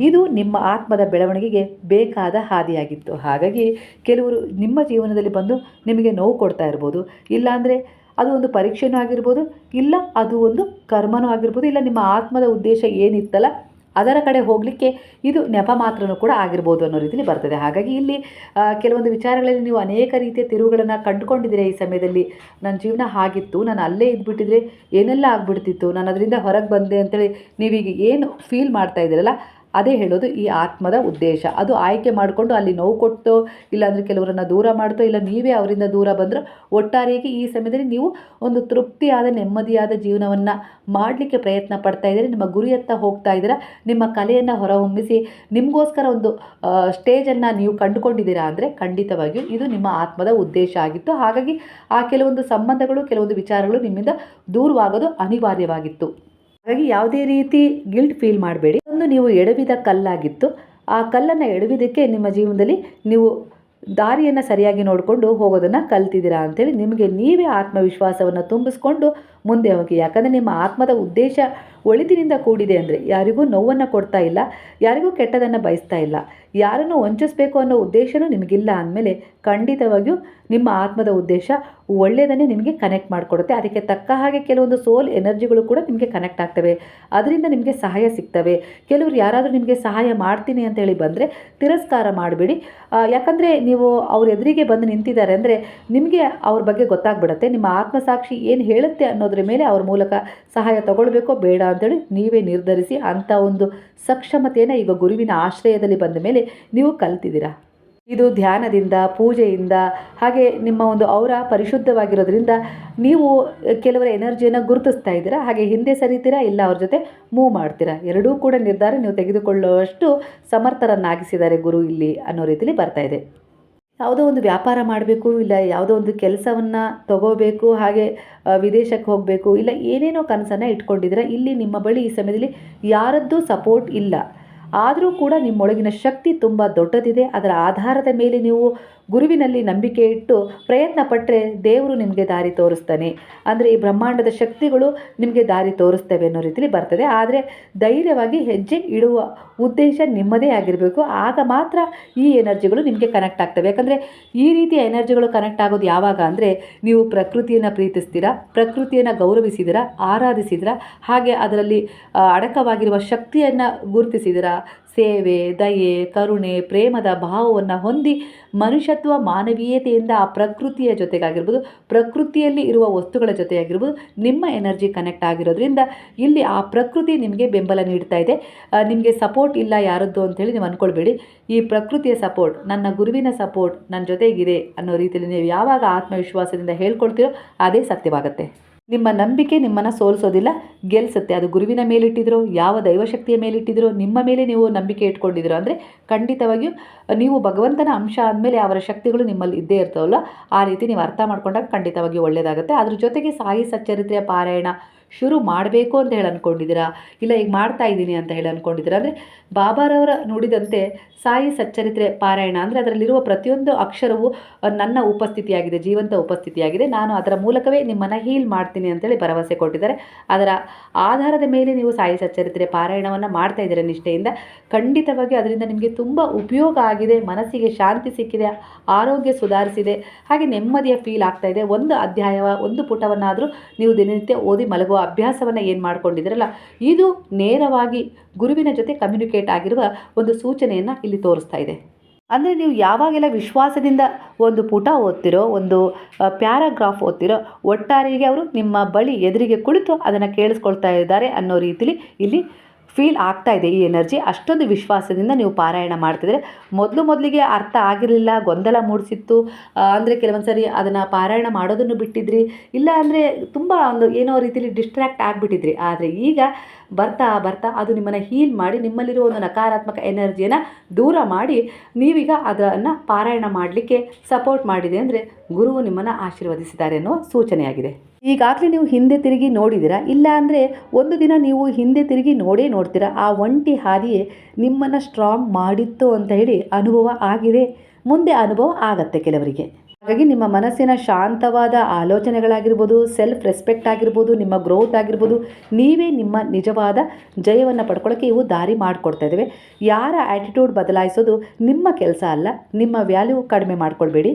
ಇದು ನಿಮ್ಮ ಆತ್ಮದ ಬೆಳವಣಿಗೆಗೆ ಬೇಕಾದ ಹಾದಿಯಾಗಿತ್ತು. ಹಾಗಾಗಿ ಕೆಲವರು ನಿಮ್ಮ ಜೀವನದಲ್ಲಿ ಬಂದು ನಿಮಗೆ ನೋವು ಕೊಡ್ತಾ ಇರ್ಬೋದು, ಇಲ್ಲಾಂದರೆ ಅದು ಒಂದು ಪರೀಕ್ಷೆನೂ ಆಗಿರ್ಬೋದು, ಇಲ್ಲ ಅದು ಒಂದು ಕರ್ಮನೂ ಆಗಿರ್ಬೋದು, ಇಲ್ಲ ನಿಮ್ಮ ಆತ್ಮದ ಉದ್ದೇಶ ಏನಿತ್ತಲ್ಲ ಅದರ ಕಡೆ ಹೋಗಲಿಕ್ಕೆ ಇದು ನೆಪ ಮಾತ್ರನೂ ಕೂಡ ಆಗಿರ್ಬೋದು ಅನ್ನೋ ರೀತಿಯಲ್ಲಿ ಬರ್ತದೆ. ಹಾಗಾಗಿ ಇಲ್ಲಿ ಕೆಲವೊಂದು ವಿಚಾರಗಳಲ್ಲಿ ನೀವು ಅನೇಕ ರೀತಿಯ ತಿರುವುಗಳನ್ನು ಕಂಡುಕೊಂಡಿದ್ದೀರಾ. ಈ ಸಮಯದಲ್ಲಿ ನನ್ನ ಜೀವನ ಹಾಗಿತ್ತು, ನಾನು ಅಲ್ಲೇ ಇದ್ಬಿಟ್ಟಿದ್ರೆ ಏನೆಲ್ಲ ಆಗಿಬಿಡ್ತಿತ್ತು, ನಾನು ಅದರಿಂದ ಹೊರಗೆ ಬಂದೆ ಅಂತೇಳಿ ನೀವೀಗ ಏನು ಫೀಲ್ ಮಾಡ್ತಾ ಇದ್ದೀರಲ್ಲ ಅದೇ ಹೇಳೋದು ಈ ಆತ್ಮದ ಉದ್ದೇಶ. ಅದು ಆಯ್ಕೆ ಮಾಡಿಕೊಂಡು ಅಲ್ಲಿ ನೋವು ಕೊಟ್ಟು, ಇಲ್ಲಾಂದರೆ ಕೆಲವರನ್ನು ದೂರ ಮಾಡ್ತೋ, ಇಲ್ಲ ನೀವೇ ಅವರಿಂದ ದೂರ ಬಂದರೂ ಒಟ್ಟಾರೆಯಾಗಿ ಈ ಸಮಯದಲ್ಲಿ ನೀವು ಒಂದು ತೃಪ್ತಿಯಾದ, ನೆಮ್ಮದಿಯಾದ ಜೀವನವನ್ನು ಮಾಡಲಿಕ್ಕೆ ಪ್ರಯತ್ನ ಪಡ್ತಾ ಇದ್ದೀರಿ. ನಿಮ್ಮ ಗುರಿಯತ್ತ ಹೋಗ್ತಾ ಇದ್ದೀರಾ. ನಿಮ್ಮ ಕಲೆಯನ್ನು ಹೊರಹೊಮ್ಮಿಸಿ ನಿಮಗೋಸ್ಕರ ಒಂದು ಸ್ಟೇಜನ್ನು ನೀವು ಕಂಡುಕೊಂಡಿದ್ದೀರಾ ಅಂದರೆ ಖಂಡಿತವಾಗಿಯೂ ಇದು ನಿಮ್ಮ ಆತ್ಮದ ಉದ್ದೇಶ ಆಗಿತ್ತು. ಹಾಗಾಗಿ ಆ ಕೆಲವೊಂದು ಸಂಬಂಧಗಳು, ಕೆಲವೊಂದು ವಿಚಾರಗಳು ನಿಮ್ಮಿಂದ ದೂರವಾಗೋದು ಅನಿವಾರ್ಯವಾಗಿತ್ತು. ಹಾಗಾಗಿ ಯಾವುದೇ ರೀತಿ ಗಿಲ್ಟ್ ಫೀಲ್ ಮಾಡಬೇಡಿ. ಒಂದು ನೀವು ಎಡವಿದ ಕಲ್ಲಾಗಿತ್ತು, ಆ ಕಲ್ಲನ್ನು ಎಡವಿದಕ್ಕೆ ನಿಮ್ಮ ಜೀವನದಲ್ಲಿ ನೀವು ದಾರಿಯನ್ನು ಸರಿಯಾಗಿ ನೋಡಿಕೊಂಡು ಹೋಗೋದನ್ನು ಕಲ್ತಿದ್ದೀರಾ ಅಂಥೇಳಿ ನಿಮಗೆ ನೀವೇ ಆತ್ಮವಿಶ್ವಾಸವನ್ನು ತುಂಬಿಸ್ಕೊಂಡು ಮುಂದೆ ಹೋಗಿ. ಯಾಕಂದರೆ ನಿಮ್ಮ ಆತ್ಮದ ಉದ್ದೇಶ ಒಳಿತಿನಿಂದ ಕೂಡಿದೆ ಅಂದರೆ, ಯಾರಿಗೂ ನೋವನ್ನು ಕೊಡ್ತಾ ಇಲ್ಲ, ಯಾರಿಗೂ ಕೆಟ್ಟದನ್ನು ಬಯಸ್ತಾ ಇಲ್ಲ, ಯಾರನ್ನು ವಂಚಿಸಬೇಕು ಅನ್ನೋ ಉದ್ದೇಶನೂ ನಿಮಗಿಲ್ಲ ಅಂದಮೇಲೆ ಖಂಡಿತವಾಗಿಯೂ ನಿಮ್ಮ ಆತ್ಮದ ಉದ್ದೇಶ ಒಳ್ಳೆಯದನ್ನೇ ನಿಮಗೆ ಕನೆಕ್ಟ್ ಮಾಡಿಕೊಡುತ್ತೆ. ಅದಕ್ಕೆ ತಕ್ಕ ಹಾಗೆ ಕೆಲವೊಂದು ಸೋಲ್ ಎನರ್ಜಿಗಳು ಕೂಡ ನಿಮಗೆ ಕನೆಕ್ಟ್ ಆಗ್ತವೆ, ಅದರಿಂದ ನಿಮಗೆ ಸಹಾಯ ಸಿಗ್ತವೆ. ಕೆಲವರು ಯಾರಾದರೂ ನಿಮಗೆ ಸಹಾಯ ಮಾಡ್ತೀನಿ ಅಂತೇಳಿ ಬಂದರೆ ತಿರಸ್ಕಾರ ಮಾಡಬೇಡಿ. ಯಾಕಂದರೆ ನೀವು ಅವ್ರ ಎದುರಿಗೆ ಬಂದು ನಿಂತಿದ್ದಾರೆ ಅಂದರೆ ನಿಮಗೆ ಅವ್ರ ಬಗ್ಗೆ ಗೊತ್ತಾಗ್ಬಿಡುತ್ತೆ. ನಿಮ್ಮ ಆತ್ಮಸಾಕ್ಷಿ ಏನು ಹೇಳುತ್ತೆ ಅನ್ನೋದ್ರ ಮೇಲೆ ಅವ್ರ ಮೂಲಕ ಸಹಾಯ ತಗೊಳ್ಬೇಕೋ ಬೇಡ ಅಂತೇಳಿ ನೀವೇ ನಿರ್ಧರಿಸಿ. ಅಂಥ ಒಂದು ಸಕ್ಷಮತೆಯನ್ನು ಈಗ ಗುರುವಿನ ಆಶ್ರಯದಲ್ಲಿ ಬಂದ ಮೇಲೆ ನೀವು ಕಲ್ತಿದ್ದೀರಾ. ಇದು ಧ್ಯಾನದಿಂದ, ಪೂಜೆಯಿಂದ, ಹಾಗೆ ನಿಮ್ಮ ಒಂದು ಔರ ಪರಿಶುದ್ಧವಾಗಿರೋದ್ರಿಂದ ನೀವು ಕೆಲವರ ಎನರ್ಜಿಯನ್ನು ಗುರುತಿಸ್ತಾ ಇದ್ದೀರಾ. ಹಾಗೆ ಹಿಂದೆ ಸರಿತೀರಾ, ಇಲ್ಲ ಅವ್ರ ಜೊತೆ ಮೂವ್ ಮಾಡ್ತೀರಾ. ಎರಡೂ ಕೂಡ ನಿರ್ಧಾರ ನೀವು ತೆಗೆದುಕೊಳ್ಳುವಷ್ಟು ಸಮರ್ಥರನ್ನಾಗಿಸಿದ್ದಾರೆ ಗುರು ಇಲ್ಲಿ ಅನ್ನೋ ರೀತಿಯಲ್ಲಿ ಬರ್ತಾ ಇದೆ. ಯಾವುದೋ ಒಂದು ವ್ಯಾಪಾರ ಮಾಡಬೇಕು, ಇಲ್ಲ ಯಾವುದೋ ಒಂದು ಕೆಲಸವನ್ನು ತಗೋಬೇಕು, ಹಾಗೆ ವಿದೇಶಕ್ಕೆ ಹೋಗಬೇಕು, ಇಲ್ಲ ಏನೇನೋ ಕನಸನ್ನು ಇಟ್ಕೊಂಡಿದ್ದೀರಾ. ಇಲ್ಲಿ ನಿಮ್ಮ ಬಳಿ ಈ ಸಮಯದಲ್ಲಿ ಯಾರದ್ದೂ ಸಪೋರ್ಟ್ ಇಲ್ಲ. ಆದರೂ ಕೂಡ ನಿಮ್ಮೊಳಗಿನ ಶಕ್ತಿ ತುಂಬ ದೊಡ್ಡದಿದೆ. ಅದರ ಆಧಾರದ ಮೇಲೆ ನೀವು ಗುರುವಿನಲ್ಲಿ ನಂಬಿಕೆ ಇಟ್ಟು ಪ್ರಯತ್ನ ಪಟ್ಟರೆ ದೇವರು ನಿಮಗೆ ದಾರಿ ತೋರಿಸ್ತಾನೆ. ಅಂದರೆ ಈ ಬ್ರಹ್ಮಾಂಡದ ಶಕ್ತಿಗಳು ನಿಮಗೆ ದಾರಿ ತೋರಿಸ್ತವೆ ಅನ್ನೋ ರೀತಿಯಲ್ಲಿ ಬರ್ತದೆ. ಆದರೆ ಧೈರ್ಯವಾಗಿ ಹೆಜ್ಜೆ ಇಡುವ ಉದ್ದೇಶ ನಿಮ್ಮದೇ ಆಗಿರಬೇಕು. ಆಗ ಮಾತ್ರ ಈ ಎನರ್ಜಿಗಳು ನಿಮಗೆ ಕನೆಕ್ಟ್ ಆಗ್ತವೆ. ಯಾಕಂದರೆ ಈ ರೀತಿಯ ಎನರ್ಜಿಗಳು ಕನೆಕ್ಟ್ ಆಗೋದು ಯಾವಾಗ ಅಂದರೆ, ನೀವು ಪ್ರಕೃತಿಯನ್ನು ಪ್ರೀತಿಸ್ತೀರಾ, ಪ್ರಕೃತಿಯನ್ನು ಗೌರವಿಸಿದಿರಾ, ಆರಾಧಿಸಿದಿರಾ, ಹಾಗೆ ಅದರಲ್ಲಿ ಅಡಕವಾಗಿರುವ ಶಕ್ತಿಯನ್ನು ಗುರುತಿಸಿದಿರಾ, ಸೇವೆ, ದಯೆ, ಕರುಣೆ, ಪ್ರೇಮದ ಭಾವವನ್ನು ಹೊಂದಿ ಮನುಷ್ಯತ್ವ, ಮಾನವೀಯತೆಯಿಂದ ಆ ಪ್ರಕೃತಿಯ ಜೊತೆಗಾಗಿರ್ಬೋದು, ಪ್ರಕೃತಿಯಲ್ಲಿ ಇರುವ ವಸ್ತುಗಳ ಜೊತೆಯಾಗಿರ್ಬೋದು ನಿಮ್ಮ ಎನರ್ಜಿ ಕನೆಕ್ಟ್ ಆಗಿರೋದ್ರಿಂದ ಇಲ್ಲಿ ಆ ಪ್ರಕೃತಿ ನಿಮಗೆ ಬೆಂಬಲ ನೀಡ್ತಾ ಇದೆ. ನಿಮಗೆ ಸಪೋರ್ಟ್ ಇಲ್ಲ ಯಾರದ್ದು ಅಂಥೇಳಿ ನೀವು ಅಂದ್ಕೊಳ್ಬೇಡಿ. ಈ ಪ್ರಕೃತಿಯ ಸಪೋರ್ಟ್, ನನ್ನ ಗುರುವಿನ ಸಪೋರ್ಟ್ ನನ್ನ ಜೊತೆಗಿದೆ ಅನ್ನೋ ರೀತಿಯಲ್ಲಿ ನೀವು ಯಾವಾಗ ಆತ್ಮವಿಶ್ವಾಸದಿಂದ ಹೇಳ್ಕೊಳ್ತೀರೋ ಅದೇ ಸತ್ಯವಾಗುತ್ತೆ. ನಿಮ್ಮ ನಂಬಿಕೆ ನಿಮ್ಮನ್ನು ಸೋಲಿಸೋದಿಲ್ಲ, ಗೆಲ್ಲಿಸುತ್ತೆ. ಅದು ಗುರುವಿನ ಮೇಲಿಟ್ಟಿದ್ರೋ, ಯಾವ ದೈವಶಕ್ತಿಯ ಮೇಲಿಟ್ಟಿದ್ರೋ, ನಿಮ್ಮ ಮೇಲೆ ನೀವು ನಂಬಿಕೆ ಇಟ್ಕೊಂಡಿದ್ದೀರೋ ಅಂದರೆ ಖಂಡಿತವಾಗಿಯೂ ನೀವು ಭಗವಂತನ ಅಂಶ ಅಂದಮೇಲೆ ಅವರ ಶಕ್ತಿಗಳು ನಿಮ್ಮಲ್ಲಿ ಇದ್ದೇ ಇರ್ತಾವಲ್ಲ, ಆ ರೀತಿ ನೀವು ಅರ್ಥ ಮಾಡ್ಕೊಂಡಾಗ ಖಂಡಿತವಾಗಿಯೂ ಒಳ್ಳೆಯದಾಗುತ್ತೆ. ಅದ್ರ ಜೊತೆಗೆ ಸಾಯಿ ಸಚ್ಚರಿತ್ರೆಯ ಪಾರಾಯಣ ಶುರು ಮಾಡಬೇಕು ಅಂತ ಹೇಳಿ ಅಂದ್ಕೊಂಡಿದ್ದೀರಾ, ಇಲ್ಲ ಈಗ ಮಾಡ್ತಾ ಇದ್ದೀನಿ ಅಂತ ಹೇಳಿ ಅಂದ್ಕೊಂಡಿದ್ದೀರಾ ಅಂದರೆ, ಬಾಬಾರವರ ನುಡಿದಂತೆ ಸಾಯಿ ಸಚ್ಚರಿತ್ರೆ ಪಾರಾಯಣ ಅಂದರೆ ಅದರಲ್ಲಿರುವ ಪ್ರತಿಯೊಂದು ಅಕ್ಷರವು ನನ್ನ ಉಪಸ್ಥಿತಿಯಾಗಿದೆ, ಜೀವಂತ ಉಪಸ್ಥಿತಿಯಾಗಿದೆ. ನಾನು ಅದರ ಮೂಲಕವೇ ನಿಮ್ಮನ್ನು ಹೀಲ್ ಮಾಡ್ತೀನಿ ಅಂತೇಳಿ ಭರವಸೆ ಕೊಟ್ಟಿದ್ದಾರೆ. ಅದರ ಆಧಾರದ ಮೇಲೆ ನೀವು ಸಾಯಿ ಸಚ್ಚರಿತ್ರೆ ಪಾರಾಯಣವನ್ನು ಮಾಡ್ತಾ ಇದ್ದೀರಾ ನಿಷ್ಠೆಯಿಂದ. ಖಂಡಿತವಾಗಿ ಅದರಿಂದ ನಿಮಗೆ ತುಂಬ ಉಪಯೋಗ ಆಗಿದೆ, ಮನಸ್ಸಿಗೆ ಶಾಂತಿ ಸಿಕ್ಕಿದೆ, ಆರೋಗ್ಯ ಸುಧಾರಿಸಿದೆ, ಹಾಗೆ ನೆಮ್ಮದಿಯ ಫೀಲ್ ಆಗ್ತಾ ಇದೆ. ಒಂದು ಅಧ್ಯಾಯವ, ಒಂದು ಪುಟವನ್ನಾದರೂ ನೀವು ದಿನನಿತ್ಯ ಓದಿ ಮಲಗುವ ಅಭ್ಯಾಸವನ್ನು ಏನು ಮಾಡ್ಕೊಂಡಿದ್ದೀರಲ್ಲ, ಇದು ನೇರವಾಗಿ ಗುರುವಿನ ಜೊತೆ ಕಮ್ಯುನಿಕೇಟ್ ಆಗಿರುವ ಒಂದು ಸೂಚನೆಯನ್ನು ಇಲ್ಲಿ ತೋರಿಸ್ತಾ ಇದೆ. ಅಂದರೆ ನೀವು ಯಾವಾಗೆಲ್ಲ ವಿಶ್ವಾಸದಿಂದ ಒಂದು ಪುಟ ಓದ್ತಿರೋ, ಒಂದು ಪ್ಯಾರಾಗ್ರಾಫ್ ಓದ್ತಿರೋ, ಒಟ್ಟಾರೆಗೆ ಅವರು ನಿಮ್ಮ ಬಳಿ ಎದುರಿಗೆ ಕುಳಿತು ಅದನ್ನು ಕೇಳಿಸ್ಕೊಳ್ತಾ ಇದ್ದಾರೆ ಅನ್ನೋ ರೀತಿಲಿ ಇಲ್ಲಿ ಫೀಲ್ ಆಗ್ತಾ ಇದೆ. ಈ ಎನರ್ಜಿ ಅಷ್ಟೊಂದು ವಿಶ್ವಾಸದಿಂದ ನೀವು ಪಾರಾಯಣ ಮಾಡ್ತಿದ್ರೆ, ಮೊದಲಿಗೆ ಅರ್ಥ ಆಗಿರಲಿಲ್ಲ, ಗೊಂದಲ ಮೂಡಿಸಿತ್ತು. ಅಂದರೆ ಕೆಲವೊಂದು ಸರಿ ಅದನ್ನು ಪಾರಾಯಣ ಮಾಡೋದನ್ನು ಬಿಟ್ಟಿದ್ರಿ, ಇಲ್ಲ ಅಂದರೆ ತುಂಬ ಒಂದು ಏನೋ ರೀತಿಯಲ್ಲಿ ಡಿಸ್ಟ್ರ್ಯಾಕ್ಟ್ ಆಗಿಬಿಟ್ಟಿದ್ರಿ. ಆದರೆ ಈಗ ಬರ್ತಾ ಬರ್ತಾ ಅದು ನಿಮ್ಮನ್ನು ಹೀಲ್ ಮಾಡಿ, ನಿಮ್ಮಲ್ಲಿರೋ ಒಂದು ನಕಾರಾತ್ಮಕ ಎನರ್ಜಿಯನ್ನು ದೂರ ಮಾಡಿ ನೀವೀಗ ಅದನ್ನು ಪಾರಾಯಣ ಮಾಡಲಿಕ್ಕೆ ಸಪೋರ್ಟ್ ಮಾಡಿದೆ ಅಂದರೆ ಗುರುವು ನಿಮ್ಮನ್ನು ಆಶೀರ್ವದಿಸಿದ್ದಾರೆ ಅನ್ನೋ ಸೂಚನೆಯಾಗಿದೆ. ಈಗಾಗಲೇ ನೀವು ಹಿಂದೆ ತಿರುಗಿ ನೋಡಿದ್ದೀರಾ, ಇಲ್ಲ ಅಂದರೆ ಒಂದು ದಿನ ನೀವು ಹಿಂದೆ ತಿರುಗಿ ನೋಡ್ತೀರಾ. ಆ ಒಂಟಿ ಹಾದಿಯೇ ನಿಮ್ಮನ್ನು ಸ್ಟ್ರಾಂಗ್ ಮಾಡಿತ್ತು ಅಂತ ಹೇಳಿ ಅನುಭವ ಆಗಿದೆ, ಮುಂದೆ ಅನುಭವ ಆಗತ್ತೆ ಕೆಲವರಿಗೆ. ಹಾಗಾಗಿ ನಿಮ್ಮ ಮನಸ್ಸಿನ ಶಾಂತವಾದ ಆಲೋಚನೆಗಳಾಗಿರ್ಬೋದು, ಸೆಲ್ಫ್ ರೆಸ್ಪೆಕ್ಟ್ ಆಗಿರ್ಬೋದು, ನಿಮ್ಮ ಗ್ರೋತ್ ಆಗಿರ್ಬೋದು, ನೀವೇ ನಿಮ್ಮ ನಿಜವಾದ ಜಯವನ್ನು ಪಡ್ಕೊಳ್ಳೋಕ್ಕೆ ಇವು ದಾರಿ ಮಾಡಿಕೊಡ್ತಾ ಇದ್ದಾವೆ. ಯಾರ ಆ್ಯಟಿಟ್ಯೂಡ್ ಬದಲಾಯಿಸೋದು ನಿಮ್ಮ ಕೆಲಸ ಅಲ್ಲ, ನಿಮ್ಮ ವ್ಯಾಲ್ಯೂ ಕಡಿಮೆ ಮಾಡ್ಕೊಳ್ಬೇಡಿ.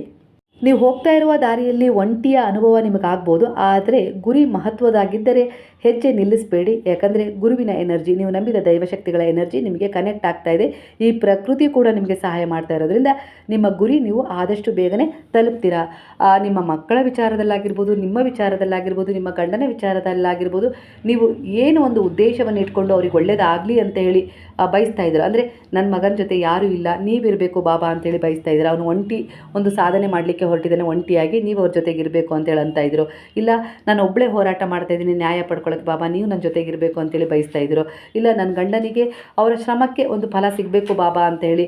ನೀವು ಹೋಗ್ತಾ ಇರುವ ದಾರಿಯಲ್ಲಿ ಒಂಟಿಯ ಅನುಭವ ನಿಮಗಾಗ್ಬೋದು, ಆದರೆ ಗುರಿ ಮಹತ್ವದಾಗಿದ್ದರೆ ಹೆಜ್ಜೆ ನಿಲ್ಲಿಸಬೇಡಿ. ಯಾಕಂದರೆ ಗುರುವಿನ ಎನರ್ಜಿ, ನೀವು ನಂಬಿದ ದೈವಶಕ್ತಿಗಳ ಎನರ್ಜಿ ನಿಮಗೆ ಕನೆಕ್ಟ್ ಆಗ್ತಾ ಇದೆ. ಈ ಪ್ರಕೃತಿ ಕೂಡ ನಿಮಗೆ ಸಹಾಯ ಮಾಡ್ತಾ ಇರೋದ್ರಿಂದ ನಿಮ್ಮ ಗುರಿ ನೀವು ಆದಷ್ಟು ಬೇಗನೆ ತಲುಪ್ತೀರಾ. ನಿಮ್ಮ ಮಕ್ಕಳ ವಿಚಾರದಲ್ಲಾಗಿರ್ಬೋದು, ನಿಮ್ಮ ವಿಚಾರದಲ್ಲಾಗಿರ್ಬೋದು, ನಿಮ್ಮ ಗಂಡನ ವಿಚಾರದಲ್ಲಾಗಿರ್ಬೋದು, ನೀವು ಏನು ಒಂದು ಉದ್ದೇಶವನ್ನು ಇಟ್ಕೊಂಡು ಅವ್ರಿಗೆ ಒಳ್ಳೇದಾಗಲಿ ಅಂತ ಹೇಳಿ ಬಯಸ್ತಾ ಇದ್ದೀರ. ಅಂದರೆ ನನ್ನ ಮಗನ ಜೊತೆ ಯಾರೂ ಇಲ್ಲ, ನೀವಿರಬೇಕು ಬಾಬಾ ಅಂತೇಳಿ ಬಯಸ್ತಾ ಇದ್ದೀರಾ. ಅವನು ಒಂಟಿ ಒಂದು ಸಾಧನೆ ಮಾಡಲಿಕ್ಕೆ ಹೊರಟಿದ್ದಾನೆ, ಒಂಟಿಯಾಗಿ ನೀವು ಅವ್ರ ಜೊತೆಗಿರಬೇಕು ಅಂತೇಳಿ ಅಂತ ಇದ್ರು. ಇಲ್ಲ ನಾನು ಒಬ್ಬಳೇ ಹೋರಾಟ ಮಾಡ್ತಾ ಇದ್ದೀನಿ ನ್ಯಾಯ ಪಡ್ಕೊಳ್ಳೋಕೆ ಬಾಬಾ, ನೀವು ನನ್ನ ಜೊತೆಗಿರಬೇಕು ಅಂತೇಳಿ ಬಯಸ್ತಾ ಇದ್ರು. ಇಲ್ಲ ನನ್ನ ಗಂಡನಿಗೆ ಅವರ ಶ್ರಮಕ್ಕೆ ಒಂದು ಫಲ ಸಿಗಬೇಕು ಬಾಬಾ ಅಂತೇಳಿ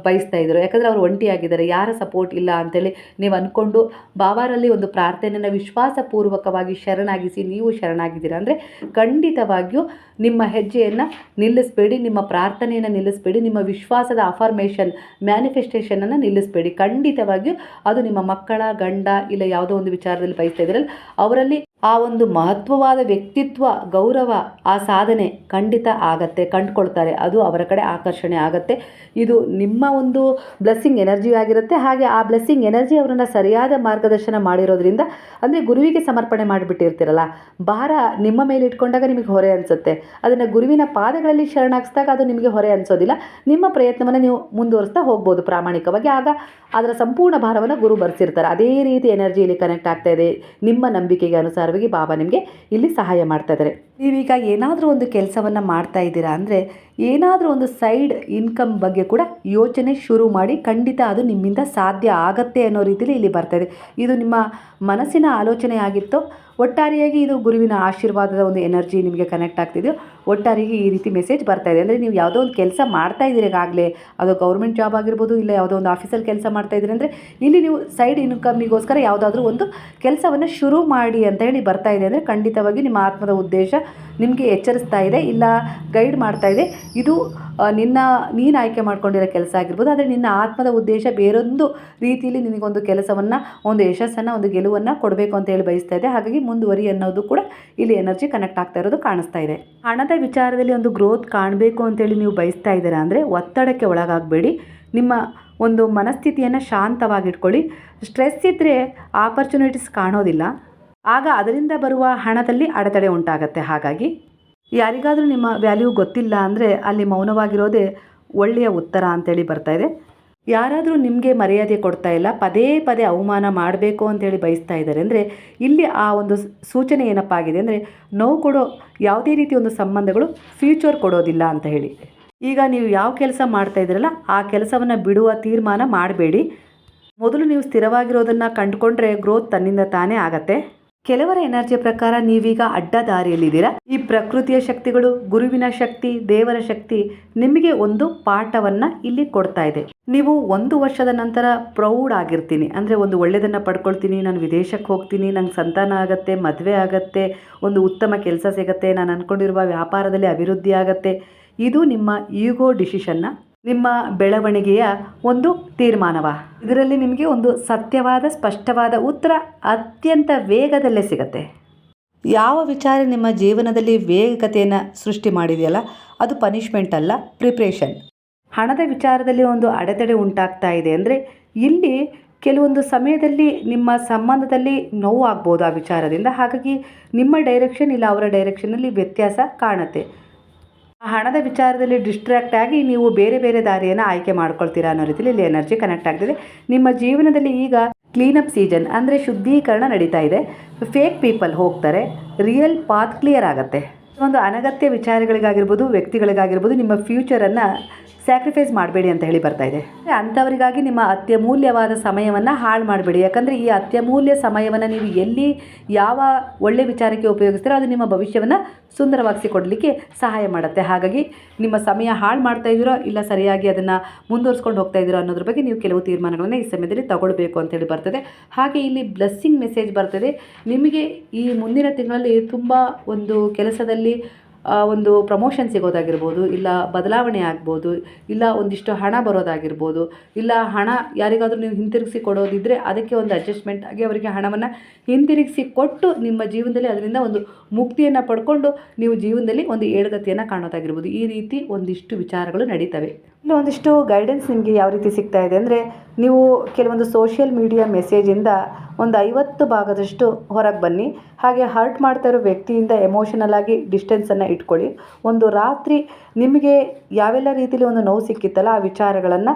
ಬಯಸ್ತಾ ಇದ್ರು. ಯಾಕಂದರೆ ಅವರು ಒಂಟಿಯಾಗಿದ್ದಾರೆ, ಯಾರ ಸಪೋರ್ಟ್ ಇಲ್ಲ ಅಂತೇಳಿ ನೀವು ಅಂದ್ಕೊಂಡು ಬಾಬಾರಲ್ಲಿ ಒಂದು ಪ್ರಾರ್ಥನೆಯನ್ನು ವಿಶ್ವಾಸಪೂರ್ವಕವಾಗಿ ಶರಣಾಗಿಸಿ ನೀವು ಶರಣಾಗಿದ್ದೀರಾ ಅಂದರೆ ಖಂಡಿತವಾಗಿಯೂ ನಿಮ್ಮ ಹೆಜ್ಜೆಯನ್ನು ನಿಲ್ಲಿಸಬೇಡಿ, ನಿಮ್ಮ ಪ್ರಾರ್ಥನೆಯನ್ನು ನಿಲ್ಲಿಸಬೇಡಿ, ನಿಮ್ಮ ವಿಶ್ವಾಸದ ಅಫರ್ಮೇಷನ್ ಮ್ಯಾನಿಫೆಸ್ಟೇಷನನ್ನು ನಿಲ್ಲಿಸಬೇಡಿ. ಖಂಡಿತವಾಗಿಯೂ ಅದು ನಿಮ್ಮ ಮಕ್ಕಳ, ಗಂಡ, ಇಲ್ಲ ಯಾವುದೋ ಒಂದು ವಿಚಾರದಲ್ಲಿ ಬಯಸ್ತಾ ಇದ್ದೀರಲ್ಲ ಅವರಲ್ಲಿ ಆ ಒಂದು ಮಹತ್ವವಾದ ವ್ಯಕ್ತಿತ್ವ, ಗೌರವ, ಆ ಸಾಧನೆ ಖಂಡಿತ ಆಗತ್ತೆ, ಕಂಡುಕೊಳ್ತಾರೆ. ಅದು ಅವರ ಕಡೆ ಆಕರ್ಷಣೆ ಆಗತ್ತೆ. ಇದು ನಿಮ್ಮ ಒಂದು ಬ್ಲೆಸ್ಸಿಂಗ್ ಎನರ್ಜಿ ಆಗಿರುತ್ತೆ. ಹಾಗೆ ಆ ಬ್ಲೆಸ್ಸಿಂಗ್ ಎನರ್ಜಿ ಅವರನ್ನು ಸರಿಯಾದ ಮಾರ್ಗದರ್ಶನ ಮಾಡಿರೋದ್ರಿಂದ, ಅಂದರೆ ಗುರುವಿಗೆ ಸಮರ್ಪಣೆ ಮಾಡಿಬಿಟ್ಟಿರ್ತೀರಲ್ಲ, ಭಾರ ನಿಮ್ಮ ಮೇಲೆ ಇಟ್ಕೊಂಡಾಗ ನಿಮಗೆ ಹೊರೆ ಅನಿಸುತ್ತೆ. ಅದನ್ನು ಗುರುವಿನ ಪಾದಗಳಲ್ಲಿ ಶರಣಾಗಿಸಿದಾಗ ಅದು ನಿಮಗೆ ಹೊರೆ ಅನಿಸೋದಿಲ್ಲ. ನಿಮ್ಮ ಪ್ರಯತ್ನವನ್ನು ನೀವು ಮುಂದುವರಿಸ್ತಾ ಹೋಗ್ಬೋದು ಪ್ರಾಮಾಣಿಕವಾಗಿ. ಆಗ ಅದರ ಸಂಪೂರ್ಣ ಭಾರವನ್ನು ಗುರು ಭರಿಸಿರ್ತಾರೆ. ಅದೇ ರೀತಿ ಎನರ್ಜಿ ಇಲ್ಲಿ ಕನೆಕ್ಟ್ ಆಗ್ತಾ ಇದೆ. ನಿಮ್ಮ ನಂಬಿಕೆಗೆ ಅನುಸಾರವಾಗಿ ಬಾಬಾ ನಿಮಗೆ ಇಲ್ಲಿ ಸಹಾಯ ಮಾಡ್ತಾ ಇದ್ದಾರೆ. ನೀವೀಗ ಏನಾದರೂ ಒಂದು ಕೆಲಸವನ್ನು ಮಾಡ್ತಾ ಇದ್ದೀರಾ ಅಂದರೆ, ಏನಾದರೂ ಒಂದು ಸೈಡ್ ಇನ್ಕಮ್ ಬಗ್ಗೆ ಕೂಡ ಯೋಚನೆ ಶುರು ಮಾಡಿ. ಖಂಡಿತ ಅದು ನಿಮ್ಮಿಂದ ಸಾಧ್ಯ ಆಗತ್ತೆ ಅನ್ನೋ ರೀತಿಯಲ್ಲಿ ಇಲ್ಲಿ ಬರ್ತಾ ಇದೆ. ಇದು ನಿಮ್ಮ ಮನಸ್ಸಿನ ಆಲೋಚನೆ ಆಗಿತ್ತು. ಒಟ್ಟಾರೆಯಾಗಿ ಇದು ಗುರುವಿನ ಆಶೀರ್ವಾದದ ಒಂದು ಎನರ್ಜಿ ನಿಮಗೆ ಕನೆಕ್ಟ್ ಆಗ್ತಿದೆಯೋ. ಒಟ್ಟಾರೆಯಾಗಿ ಈ ರೀತಿ ಮೆಸೇಜ್ ಬರ್ತಾ ಇದೆ. ಅಂದರೆ ನೀವು ಯಾವುದೋ ಒಂದು ಕೆಲಸ ಮಾಡ್ತಾ ಇದ್ದೀರಿ ಈಗಾಗಲೇ, ಅದು ಗೌರ್ಮೆಂಟ್ ಜಾಬ್ ಆಗಿರ್ಬೋದು, ಇಲ್ಲ ಯಾವುದೋ ಒಂದು ಆಫೀಸಲ್ಲಿ ಕೆಲಸ ಮಾಡ್ತಾ ಇದ್ದೀರಿ ಅಂದರೆ, ಇಲ್ಲಿ ನೀವು ಸೈಡ್ ಇನ್ಕಮ್ಮಿಗೋಸ್ಕರ ಯಾವುದಾದ್ರೂ ಒಂದು ಕೆಲಸವನ್ನು ಶುರು ಮಾಡಿ ಅಂತ ಹೇಳಿ ಬರ್ತಾ ಇದೆ. ಅಂದರೆ ಖಂಡಿತವಾಗಿ ನಿಮ್ಮ ಆತ್ಮದ ಉದ್ದೇಶ ನಿಮಗೆ ಎಚ್ಚರಿಸ್ತಾ ಇದೆ, ಇಲ್ಲ ಗೈಡ್ ಮಾಡ್ತಾ ಇದೆ. ಇದು ನೀನು ಆಯ್ಕೆ ಮಾಡ್ಕೊಂಡಿರೋ ಕೆಲಸ ಆಗಿರ್ಬೋದು, ಆದರೆ ನಿನ್ನ ಆತ್ಮದ ಉದ್ದೇಶ ಬೇರೊಂದು ರೀತಿಯಲ್ಲಿ ನಿನಗೊಂದು ಕೆಲಸವನ್ನು, ಒಂದು ಯಶಸ್ಸನ್ನು, ಒಂದು ಗೆಲುವನ್ನು ಕೊಡಬೇಕು ಅಂತ ಹೇಳಿ ಬಯಸ್ತಾ ಇದೆ. ಹಾಗಾಗಿ ಮುಂದುವರಿ ಅನ್ನೋದು ಕೂಡ ಇಲ್ಲಿ ಎನರ್ಜಿ ಕನೆಕ್ಟ್ ಆಗ್ತಾ ಇರೋದು ಕಾಣಿಸ್ತಾ ಇದೆ. ಹಣದ ವಿಚಾರದಲ್ಲಿ ಒಂದು ಗ್ರೋತ್ ಕಾಣಬೇಕು ಅಂತೇಳಿ ನೀವು ಬಯಸ್ತಾ ಇದ್ದೀರಾ ಅಂದರೆ, ಒತ್ತಡಕ್ಕೆ ಒಳಗಾಗಬೇಡಿ. ನಿಮ್ಮ ಒಂದು ಮನಸ್ಥಿತಿಯನ್ನು ಶಾಂತವಾಗಿಟ್ಕೊಳ್ಳಿ. ಸ್ಟ್ರೆಸ್ ಇದ್ದರೆ ಆಪರ್ಚುನಿಟೀಸ್ ಕಾಣೋದಿಲ್ಲ. ಆಗ ಅದರಿಂದ ಬರುವ ಹಣದಲ್ಲಿ ಅಡೆತಡೆ ಉಂಟಾಗತ್ತೆ. ಹಾಗಾಗಿ ಯಾರಿಗಾದರೂ ನಿಮ್ಮ ವ್ಯಾಲ್ಯೂ ಗೊತ್ತಿಲ್ಲ ಅಂದರೆ ಅಲ್ಲಿ ಮೌನವಾಗಿರೋದೇ ಒಳ್ಳೆಯ ಉತ್ತರ ಅಂತೇಳಿ ಬರ್ತಾ ಇದೆ. ಯಾರಾದರೂ ನಿಮಗೆ ಮರ್ಯಾದೆ ಕೊಡ್ತಾ ಇಲ್ಲ, ಪದೇ ಪದೇ ಅವಮಾನ ಮಾಡಬೇಕು ಅಂತೇಳಿ ಬಯಸ್ತಾ ಇದ್ದಾರೆ ಅಂದರೆ, ಇಲ್ಲಿ ಆ ಒಂದು ಸೂಚನೆ ಏನಪ್ಪ ಆಗಿದೆ ಅಂದರೆ, ನೋವು ಕೊಡೋ ಯಾವುದೇ ರೀತಿ ಒಂದು ಸಂಬಂಧಗಳು ಫ್ಯೂಚರ್ ಕೊಡೋದಿಲ್ಲ ಅಂತ ಹೇಳಿ. ಈಗ ನೀವು ಯಾವ ಕೆಲಸ ಮಾಡ್ತಾ ಇದ್ದೀರಲ್ಲ, ಆ ಕೆಲಸವನ್ನು ಬಿಡುವ ತೀರ್ಮಾನ ಮಾಡಬೇಡಿ. ಮೊದಲು ನೀವು ಸ್ಥಿರವಾಗಿರೋದನ್ನು ಕಂಡುಕೊಂಡ್ರೆ ಗ್ರೋತ್ ತನ್ನಿಂದ ತಾನೇ ಆಗತ್ತೆ. ಕೆಲವರ ಎನರ್ಜಿಯ ಪ್ರಕಾರ ನೀವೀಗ ಅಡ್ಡ ದಾರಿಯಲ್ಲಿದ್ದೀರಾ. ಈ ಪ್ರಕೃತಿಯ ಶಕ್ತಿಗಳು, ಗುರುವಿನ ಶಕ್ತಿ, ದೇವರ ಶಕ್ತಿ ನಿಮಗೆ ಒಂದು ಪಾಠವನ್ನು ಇಲ್ಲಿ ಕೊಡ್ತಾ ಇದೆ. ನೀವು 1 ವರ್ಷದ ನಂತರ ಪ್ರೌಡ್ ಆಗಿರ್ತೀನಿ, ಅಂದರೆ ಒಂದು ಒಳ್ಳೆಯದನ್ನು ಪಡ್ಕೊಳ್ತೀನಿ, ನಾನು ವಿದೇಶಕ್ಕೆ ಹೋಗ್ತೀನಿ, ನಂಗೆ ಸಂತಾನ ಆಗತ್ತೆ, ಮದುವೆ ಆಗತ್ತೆ, ಒಂದು ಉತ್ತಮ ಕೆಲಸ ಸಿಗತ್ತೆ, ನಾನು ಅಂದ್ಕೊಂಡಿರುವ ವ್ಯಾಪಾರದಲ್ಲಿ ಅಭಿವೃದ್ಧಿ ಆಗತ್ತೆ. ಇದು ನಿಮ್ಮ ಈಗೋ ಡಿಸಿಷನ್ನ, ನಿಮ್ಮ ಬೆಳವಣಿಗೆಯ ಒಂದು ತೀರ್ಮಾನವ. ಇದರಲ್ಲಿ ನಿಮಗೆ ಒಂದು ಸತ್ಯವಾದ, ಸ್ಪಷ್ಟವಾದ ಉತ್ತರ ಅತ್ಯಂತ ವೇಗದಲ್ಲೇ ಸಿಗತ್ತೆ. ಯಾವ ವಿಚಾರ ನಿಮ್ಮ ಜೀವನದಲ್ಲಿ ವೇಗತೆಯನ್ನು ಸೃಷ್ಟಿ ಮಾಡಿದೆಯಲ್ಲ, ಅದು ಪನಿಷ್ಮೆಂಟ್ ಅಲ್ಲ, ಪ್ರಿಪ್ರೇಷನ್. ಹಣದ ವಿಚಾರದಲ್ಲಿ ಒಂದು ಅಡೆತಡೆ ಉಂಟಾಗ್ತಾ ಇದೆ ಅಂದರೆ, ಇಲ್ಲಿ ಕೆಲವೊಂದು ಸಮಯದಲ್ಲಿ ನಿಮ್ಮ ಸಂಬಂಧದಲ್ಲಿ ನೋವು ಆಗ್ಬೋದು ಆ ವಿಚಾರದಿಂದ. ಹಾಗಾಗಿ ನಿಮ್ಮ ಡೈರೆಕ್ಷನ್ ಇಲ್ಲ ಅವರ ಡೈರೆಕ್ಷನಲ್ಲಿ ವ್ಯತ್ಯಾಸ ಕಾಣುತ್ತೆ. ಹಣದ ವಿಚಾರದಲ್ಲಿ ಡಿಸ್ಟ್ರಾಕ್ಟ್ ಆಗಿ ನೀವು ಬೇರೆ ಬೇರೆ ದಾರಿಯನ್ನು ಆಯ್ಕೆ ಮಾಡ್ಕೊಳ್ತೀರಾ ಅನ್ನೋ ರೀತಿಯಲ್ಲಿ ಇಲ್ಲಿ ಎನರ್ಜಿ ಕನೆಕ್ಟ್ ಆಗ್ತಿದೆ. ನಿಮ್ಮ ಜೀವನದಲ್ಲಿ ಈಗ ಕ್ಲೀನಪ್ ಸೀಸನ್, ಅಂದರೆ ಶುದ್ಧೀಕರಣ ನಡೀತಾ ಇದೆ. ಫೇಕ್ ಪೀಪಲ್ ಹೋಗ್ತಾರೆ, ರಿಯಲ್ ಪಾತ್ ಕ್ಲಿಯರ್ ಆಗುತ್ತೆ. ಒಂದು ಅನಗತ್ಯ ವಿಚಾರಗಳಿಗಾಗಿರ್ಬೋದು, ವ್ಯಕ್ತಿಗಳಿಗಾಗಿರ್ಬೋದು, ನಿಮ್ಮ ಫ್ಯೂಚರನ್ನು ಸ್ಯಾಕ್ರಿಫೈಸ್ ಮಾಡಬೇಡಿ ಅಂತ ಹೇಳಿ ಬರ್ತಾ ಇದೆ. ಅಂಥವರಿಗಾಗಿ ನಿಮ್ಮ ಅತ್ಯಮೂಲ್ಯವಾದ ಸಮಯವನ್ನು ಹಾಳು ಮಾಡಬೇಡಿ. ಯಾಕಂದರೆ ಈ ಅತ್ಯಮೂಲ್ಯ ಸಮಯವನ್ನು ನೀವು ಎಲ್ಲಿ ಯಾವ ಒಳ್ಳೆಯ ವಿಚಾರಕ್ಕೆ ಉಪಯೋಗಿಸ್ತೀರೋ ಅದು ನಿಮ್ಮ ಭವಿಷ್ಯವನ್ನು ಸುಂದರವಾಗಿಸಿಕೊಡಲಿಕ್ಕೆ ಸಹಾಯ ಮಾಡುತ್ತೆ. ಹಾಗಾಗಿ ನಿಮ್ಮ ಸಮಯ ಹಾಳು ಮಾಡ್ತಾ ಇದ್ದೀರೋ, ಇಲ್ಲ ಸರಿಯಾಗಿ ಅದನ್ನು ಮುಂದುವರಿಸ್ಕೊಂಡು ಹೋಗ್ತಾ ಇದ್ದೀರೋ ಅನ್ನೋದ್ರ ಬಗ್ಗೆ ನೀವು ಕೆಲವು ತೀರ್ಮಾನಗಳನ್ನು ಈ ಸಮಯದಲ್ಲಿ ತಗೊಳ್ಬೇಕು ಅಂತೇಳಿ ಬರ್ತದೆ. ಹಾಗೆ ಇಲ್ಲಿ ಬ್ಲೆಸ್ಸಿಂಗ್ ಮೆಸೇಜ್ ಬರ್ತದೆ. ನಿಮಗೆ ಈ ಮುಂದಿನ ತಿಂಗಳಲ್ಲಿ ತುಂಬ ಒಂದು ಕೆಲಸದಲ್ಲಿ ಒಂದು ಪ್ರಮೋಷನ್ ಸಿಗೋದಾಗಿರ್ಬೋದು, ಇಲ್ಲ ಬದಲಾವಣೆ ಆಗ್ಬೋದು, ಇಲ್ಲ ಒಂದಿಷ್ಟು ಹಣ ಬರೋದಾಗಿರ್ಬೋದು, ಇಲ್ಲ ಹಣ ಯಾರಿಗಾದರೂ ನೀವು ಹಿಂತಿರುಗಿಸಿ ಕೊಡೋದಿದ್ದರೆ ಅದಕ್ಕೆ ಒಂದು ಅಡ್ಜಸ್ಟ್ಮೆಂಟ್ ಆಗಿ ಅವರಿಗೆ ಹಣವನ್ನು ಹಿಂತಿರುಗಿಸಿ ಕೊಟ್ಟು ನಿಮ್ಮ ಜೀವನದಲ್ಲಿ ಅದರಿಂದ ಒಂದು ಮುಕ್ತಿಯನ್ನು ಪಡ್ಕೊಂಡು ನೀವು ಜೀವನದಲ್ಲಿ ಒಂದು ಏಳುಗತಿಯನ್ನು ಕಾಣೋದಾಗಿರ್ಬೋದು. ಈ ರೀತಿ ಒಂದಿಷ್ಟು ವಿಚಾರಗಳು ನಡೀತವೆ. ಇಲ್ಲಿ ಒಂದಿಷ್ಟು ಗೈಡೆನ್ಸ್ ನಿಮಗೆ ಯಾವ ರೀತಿ ಸಿಗ್ತಾ ಇದೆ ಅಂದರೆ, ನೀವು ಕೆಲವೊಂದು ಸೋಷಿಯಲ್ ಮೀಡಿಯಾ ಮೆಸೇಜಿಂದ ಒಂದು 50 ಭಾಗದಷ್ಟು ಹೊರಗೆ ಬನ್ನಿ. ಹಾಗೆ ಹರ್ಟ್ ಮಾಡ್ತಾ ಇರೋ ವ್ಯಕ್ತಿಯಿಂದ ಎಮೋಷನಲ್ ಆಗಿ ಡಿಸ್ಟೆನ್ಸನ್ನು ಇಟ್ಕೊಳ್ಳಿ. ಒಂದು ರಾತ್ರಿ ನಿಮಗೆ ಯಾವೆಲ್ಲ ರೀತಿಯಲ್ಲಿ ಒಂದು ನೋವು ಸಿಕ್ಕಿತ್ತಲ್ಲ, ಆ ವಿಚಾರಗಳನ್ನು,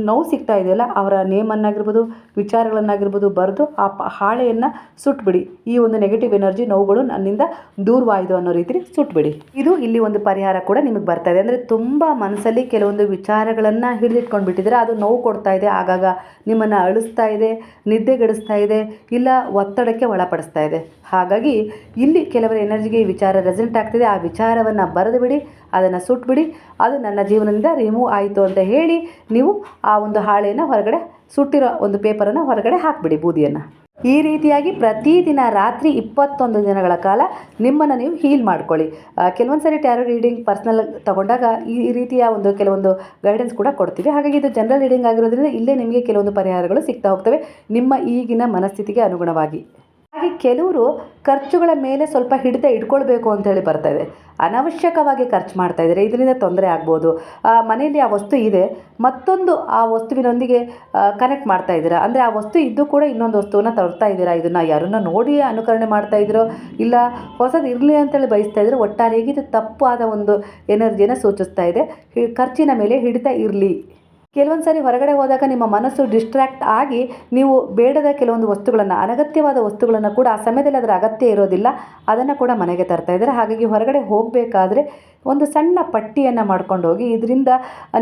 ನೋವು ಸಿಗ್ತಾ ಇದೆಯಲ್ಲ ಅವರ ನೇಮನ್ನಾಗಿರ್ಬೋದು, ವಿಚಾರಗಳನ್ನಾಗಿರ್ಬೋದು ಬರೆದು ಆ ಹಾಳೆಯನ್ನು ಸುಟ್ಬಿಡಿ. ಈ ಒಂದು ನೆಗೆಟಿವ್ ಎನರ್ಜಿ, ನೋವುಗಳು ನನ್ನಿಂದ ದೂರವಾಯಿತು ಅನ್ನೋ ರೀತಿಯಲ್ಲಿ ಸುಟ್ಬಿಡಿ. ಇದು ಇಲ್ಲಿ ಒಂದು ಪರಿಹಾರ ಕೂಡ ನಿಮಗೆ ಬರ್ತಾ ಇದೆ. ಅಂದರೆ ತುಂಬ ಮನಸ್ಸಲ್ಲಿ ಕೆಲವೊಂದು ವಿಚಾರಗಳನ್ನು ಹಿಡಿದಿಟ್ಕೊಂಡು ಬಿಟ್ಟಿದ್ರೆ ಅದು ನೋವು ಕೊಡ್ತಾ ಇದೆ, ಆಗಾಗ ನಿಮ್ಮನ್ನು ಅಳಿಸ್ತಾ ಇದೆ, ನಿದ್ದೆಗೆಡಿಸ್ತಾ ಇದೆ, ಇಲ್ಲ ಒತ್ತಡಕ್ಕೆ ಒಳಪಡಿಸ್ತಾ ಇದೆ. ಹಾಗಾಗಿ ಇಲ್ಲಿ ಕೆಲವರ ಎನರ್ಜಿಗೆ ಈ ವಿಚಾರ ರೆಸಲ್ಟ್ ಆಗ್ತಿದೆ. ಆ ವಿಚಾರವನ್ನು ಬರೆದು ಬಿಡಿ, ಅದನ್ನು ಸುಟ್ಬಿಡಿ. ಅದು ನನ್ನ ಜೀವನದಿಂದ ರಿಮೂವ್ ಆಯಿತು ಅಂತ ಹೇಳಿ ನೀವು ಆ ಒಂದು ಹಾಳೆಯನ್ನು ಹೊರಗಡೆ, ಸುಟ್ಟಿರೋ ಒಂದು ಪೇಪರನ್ನು ಹೊರಗಡೆ ಹಾಕಿಬಿಡಿ, ಬೂದಿಯನ್ನು. ಈ ರೀತಿಯಾಗಿ ಪ್ರತಿದಿನ ರಾತ್ರಿ 21 ದಿನಗಳ ಕಾಲ ನಿಮ್ಮನ್ನು ನೀವು ಹೀಲ್ ಮಾಡ್ಕೊಳ್ಳಿ. ಕೆಲವೊಂದು ಸಾರಿ ಟ್ಯಾರೋ ರೀಡಿಂಗ್ ಪರ್ಸ್ನಲ್ ತಗೊಂಡಾಗ ಈ ರೀತಿಯ ಒಂದು ಕೆಲವೊಂದು ಗೈಡೆನ್ಸ್ ಕೂಡ ಕೊಡ್ತೀವಿ. ಹಾಗಾಗಿ ಇದು ಜನರಲ್ ರೀಡಿಂಗ್ ಆಗಿರೋದ್ರಿಂದ ಇಲ್ಲೇ ನಿಮಗೆ ಕೆಲವೊಂದು ಪರಿಹಾರಗಳು ಸಿಗ್ತಾ ಹೋಗ್ತವೆ ನಿಮ್ಮ ಈಗಿನ ಮನಸ್ಥಿತಿಗೆ ಅನುಗುಣವಾಗಿ. ಹಾಗೆ ಕೆಲವರು ಖರ್ಚುಗಳ ಮೇಲೆ ಸ್ವಲ್ಪ ಹಿಡಿತ ಇಟ್ಕೊಳ್ಬೇಕು ಅಂತೇಳಿ ಬರ್ತಾ ಇದೆ. ಅನವಶ್ಯಕವಾಗಿ ಖರ್ಚು ಮಾಡ್ತಾ ಇದ್ದಾರೆ, ಇದರಿಂದ ತೊಂದರೆ ಆಗ್ಬೋದು. ಮನೆಯಲ್ಲಿ ಆ ವಸ್ತು ಇದೆ, ಮತ್ತೊಂದು ಆ ವಸ್ತುವಿನೊಂದಿಗೆ ಕನೆಕ್ಟ್ ಮಾಡ್ತಾ ಇದ್ದೀರಾ, ಅಂದರೆ ಆ ವಸ್ತು ಇದ್ದು ಕೂಡ ಇನ್ನೊಂದು ವಸ್ತುವನ್ನು ತರ್ತಾ ಇದ್ದೀರಾ, ಇದನ್ನು ಯಾರನ್ನ ನೋಡಿ ಅನುಕರಣೆ ಮಾಡ್ತಾ ಇದ್ದೀರೋ ಇಲ್ಲ ಹೊಸದು ಇರಲಿ ಅಂತೇಳಿ ಬಯಸ್ತಾ ಇದ್ದೀರೋ, ಒಟ್ಟಾರೆಯಾಗಿ ಇದು ತಪ್ಪಾದ ಒಂದು ಎನರ್ಜಿಯನ್ನು ಸೂಚಿಸ್ತಾ ಇದೆ. ಖರ್ಚಿನ ಮೇಲೆ ಹಿಡಿತ ಇರಲಿ. ಕೆಲವೊಂದು ಸಾರಿ ಹೊರಗಡೆ ಹೋದಾಗ ನಿಮ್ಮ ಮನಸ್ಸು ಡಿಸ್ಟ್ರ್ಯಾಕ್ಟ್ ಆಗಿ ನೀವು ಬೇಡದ ಕೆಲವೊಂದು ವಸ್ತುಗಳನ್ನು, ಅನಗತ್ಯವಾದ ವಸ್ತುಗಳನ್ನು ಕೂಡ ಆ ಸಮಯದಲ್ಲಿ ಅದರ ಅಗತ್ಯ ಇರೋದಿಲ್ಲ, ಅದನ್ನು ಕೂಡ ಮನೆಗೆ ತರ್ತಾ ಇದ್ದಾರೆ. ಹಾಗಾಗಿ ಹೊರಗಡೆ ಹೋಗಬೇಕಾದ್ರೆ ಒಂದು ಸಣ್ಣ ಪಟ್ಟಿಯನ್ನು ಮಾಡ್ಕೊಂಡು ಹೋಗಿ, ಇದರಿಂದ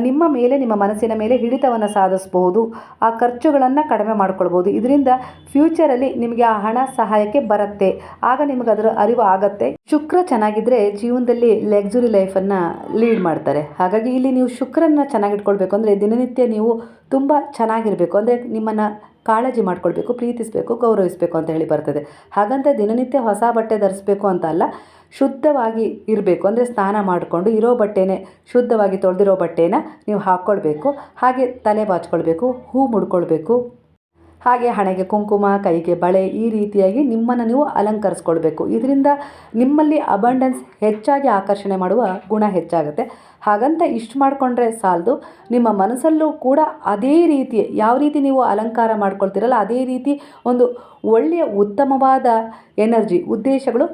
ನಿಮ್ಮ ಮೇಲೆ, ನಿಮ್ಮ ಮನಸ್ಸಿನ ಮೇಲೆ ಹಿಡಿತವನ್ನು ಸಾಧಿಸ್ಬೋದು, ಆ ಖರ್ಚುಗಳನ್ನು ಕಡಿಮೆ ಮಾಡ್ಕೊಳ್ಬೋದು. ಇದರಿಂದ ಫ್ಯೂಚರಲ್ಲಿ ನಿಮಗೆ ಆ ಹಣ ಸಹಾಯಕ್ಕೆ ಬರುತ್ತೆ, ಆಗ ನಿಮಗೆ ಅದರ ಅರಿವು ಆಗತ್ತೆ. ಶುಕ್ರ ಚೆನ್ನಾಗಿದ್ದರೆ ಜೀವನದಲ್ಲಿ ಲಕ್ಸುರಿ ಲೈಫನ್ನು ಲೀಡ್ ಮಾಡ್ತಾರೆ. ಹಾಗಾಗಿ ಇಲ್ಲಿ ನೀವು ಶುಕ್ರನ ಚೆನ್ನಾಗಿಟ್ಕೊಳ್ಬೇಕು ಅಂದರೆ ದಿನನಿತ್ಯ ನೀವು ತುಂಬ ಚೆನ್ನಾಗಿರಬೇಕು, ಅಂದರೆ ನಿಮ್ಮನ್ನು ಕಾಳಜಿ ಮಾಡ್ಕೊಳ್ಬೇಕು, ಪ್ರೀತಿಸಬೇಕು, ಗೌರವಿಸಬೇಕು ಅಂತ ಹೇಳಿ ಬರ್ತದೆ. ಹಾಗಂತ ದಿನನಿತ್ಯ ಹೊಸ ಬಟ್ಟೆ ಧರಿಸ್ಬೇಕು ಅಂತ ಅಲ್ಲ, ಶುದ್ಧವಾಗಿ ಇರಬೇಕು. ಅಂದರೆ ಸ್ನಾನ ಮಾಡಿಕೊಂಡು ಇರೋ ಬಟ್ಟೆನೇ, ಶುದ್ಧವಾಗಿ ತೊಳೆದಿರೋ ಬಟ್ಟೆನ ನೀವು ಹಾಕ್ಕೊಳ್ಬೇಕು. ಹಾಗೆ ತಲೆ ಬಾಚ್ಕೊಳ್ಬೇಕು, ಹೂ ಮುಡ್ಕೊಳ್ಬೇಕು, ಹಾಗೆ ಹಣೆಗೆ ಕುಂಕುಮ, ಕೈಗೆ ಬಳೆ, ಈ ರೀತಿಯಾಗಿ ನಿಮ್ಮನ್ನು ನೀವು ಅಲಂಕರಿಸ್ಕೊಳ್ಬೇಕು. ಇದರಿಂದ ನಿಮ್ಮಲ್ಲಿ ಅಬಂಡೆನ್ಸ್ ಹೆಚ್ಚಾಗಿ ಆಕರ್ಷಣೆ ಮಾಡುವ ಗುಣ ಹೆಚ್ಚಾಗುತ್ತೆ. ಹಾಗಂತ ಇಷ್ಟು ಮಾಡಿಕೊಂಡ್ರೆ ಸಾಲದು, ನಿಮ್ಮ ಮನಸ್ಸಲ್ಲೂ ಕೂಡ ಅದೇ ರೀತಿ, ಯಾವ ರೀತಿ ನೀವು ಅಲಂಕಾರ ಮಾಡ್ಕೊಳ್ತೀರಲ್ಲ ಅದೇ ರೀತಿ ಒಂದು ಒಳ್ಳೆಯ ಉತ್ತಮವಾದ ಎನರ್ಜಿ, ಉದ್ದೇಶಗಳು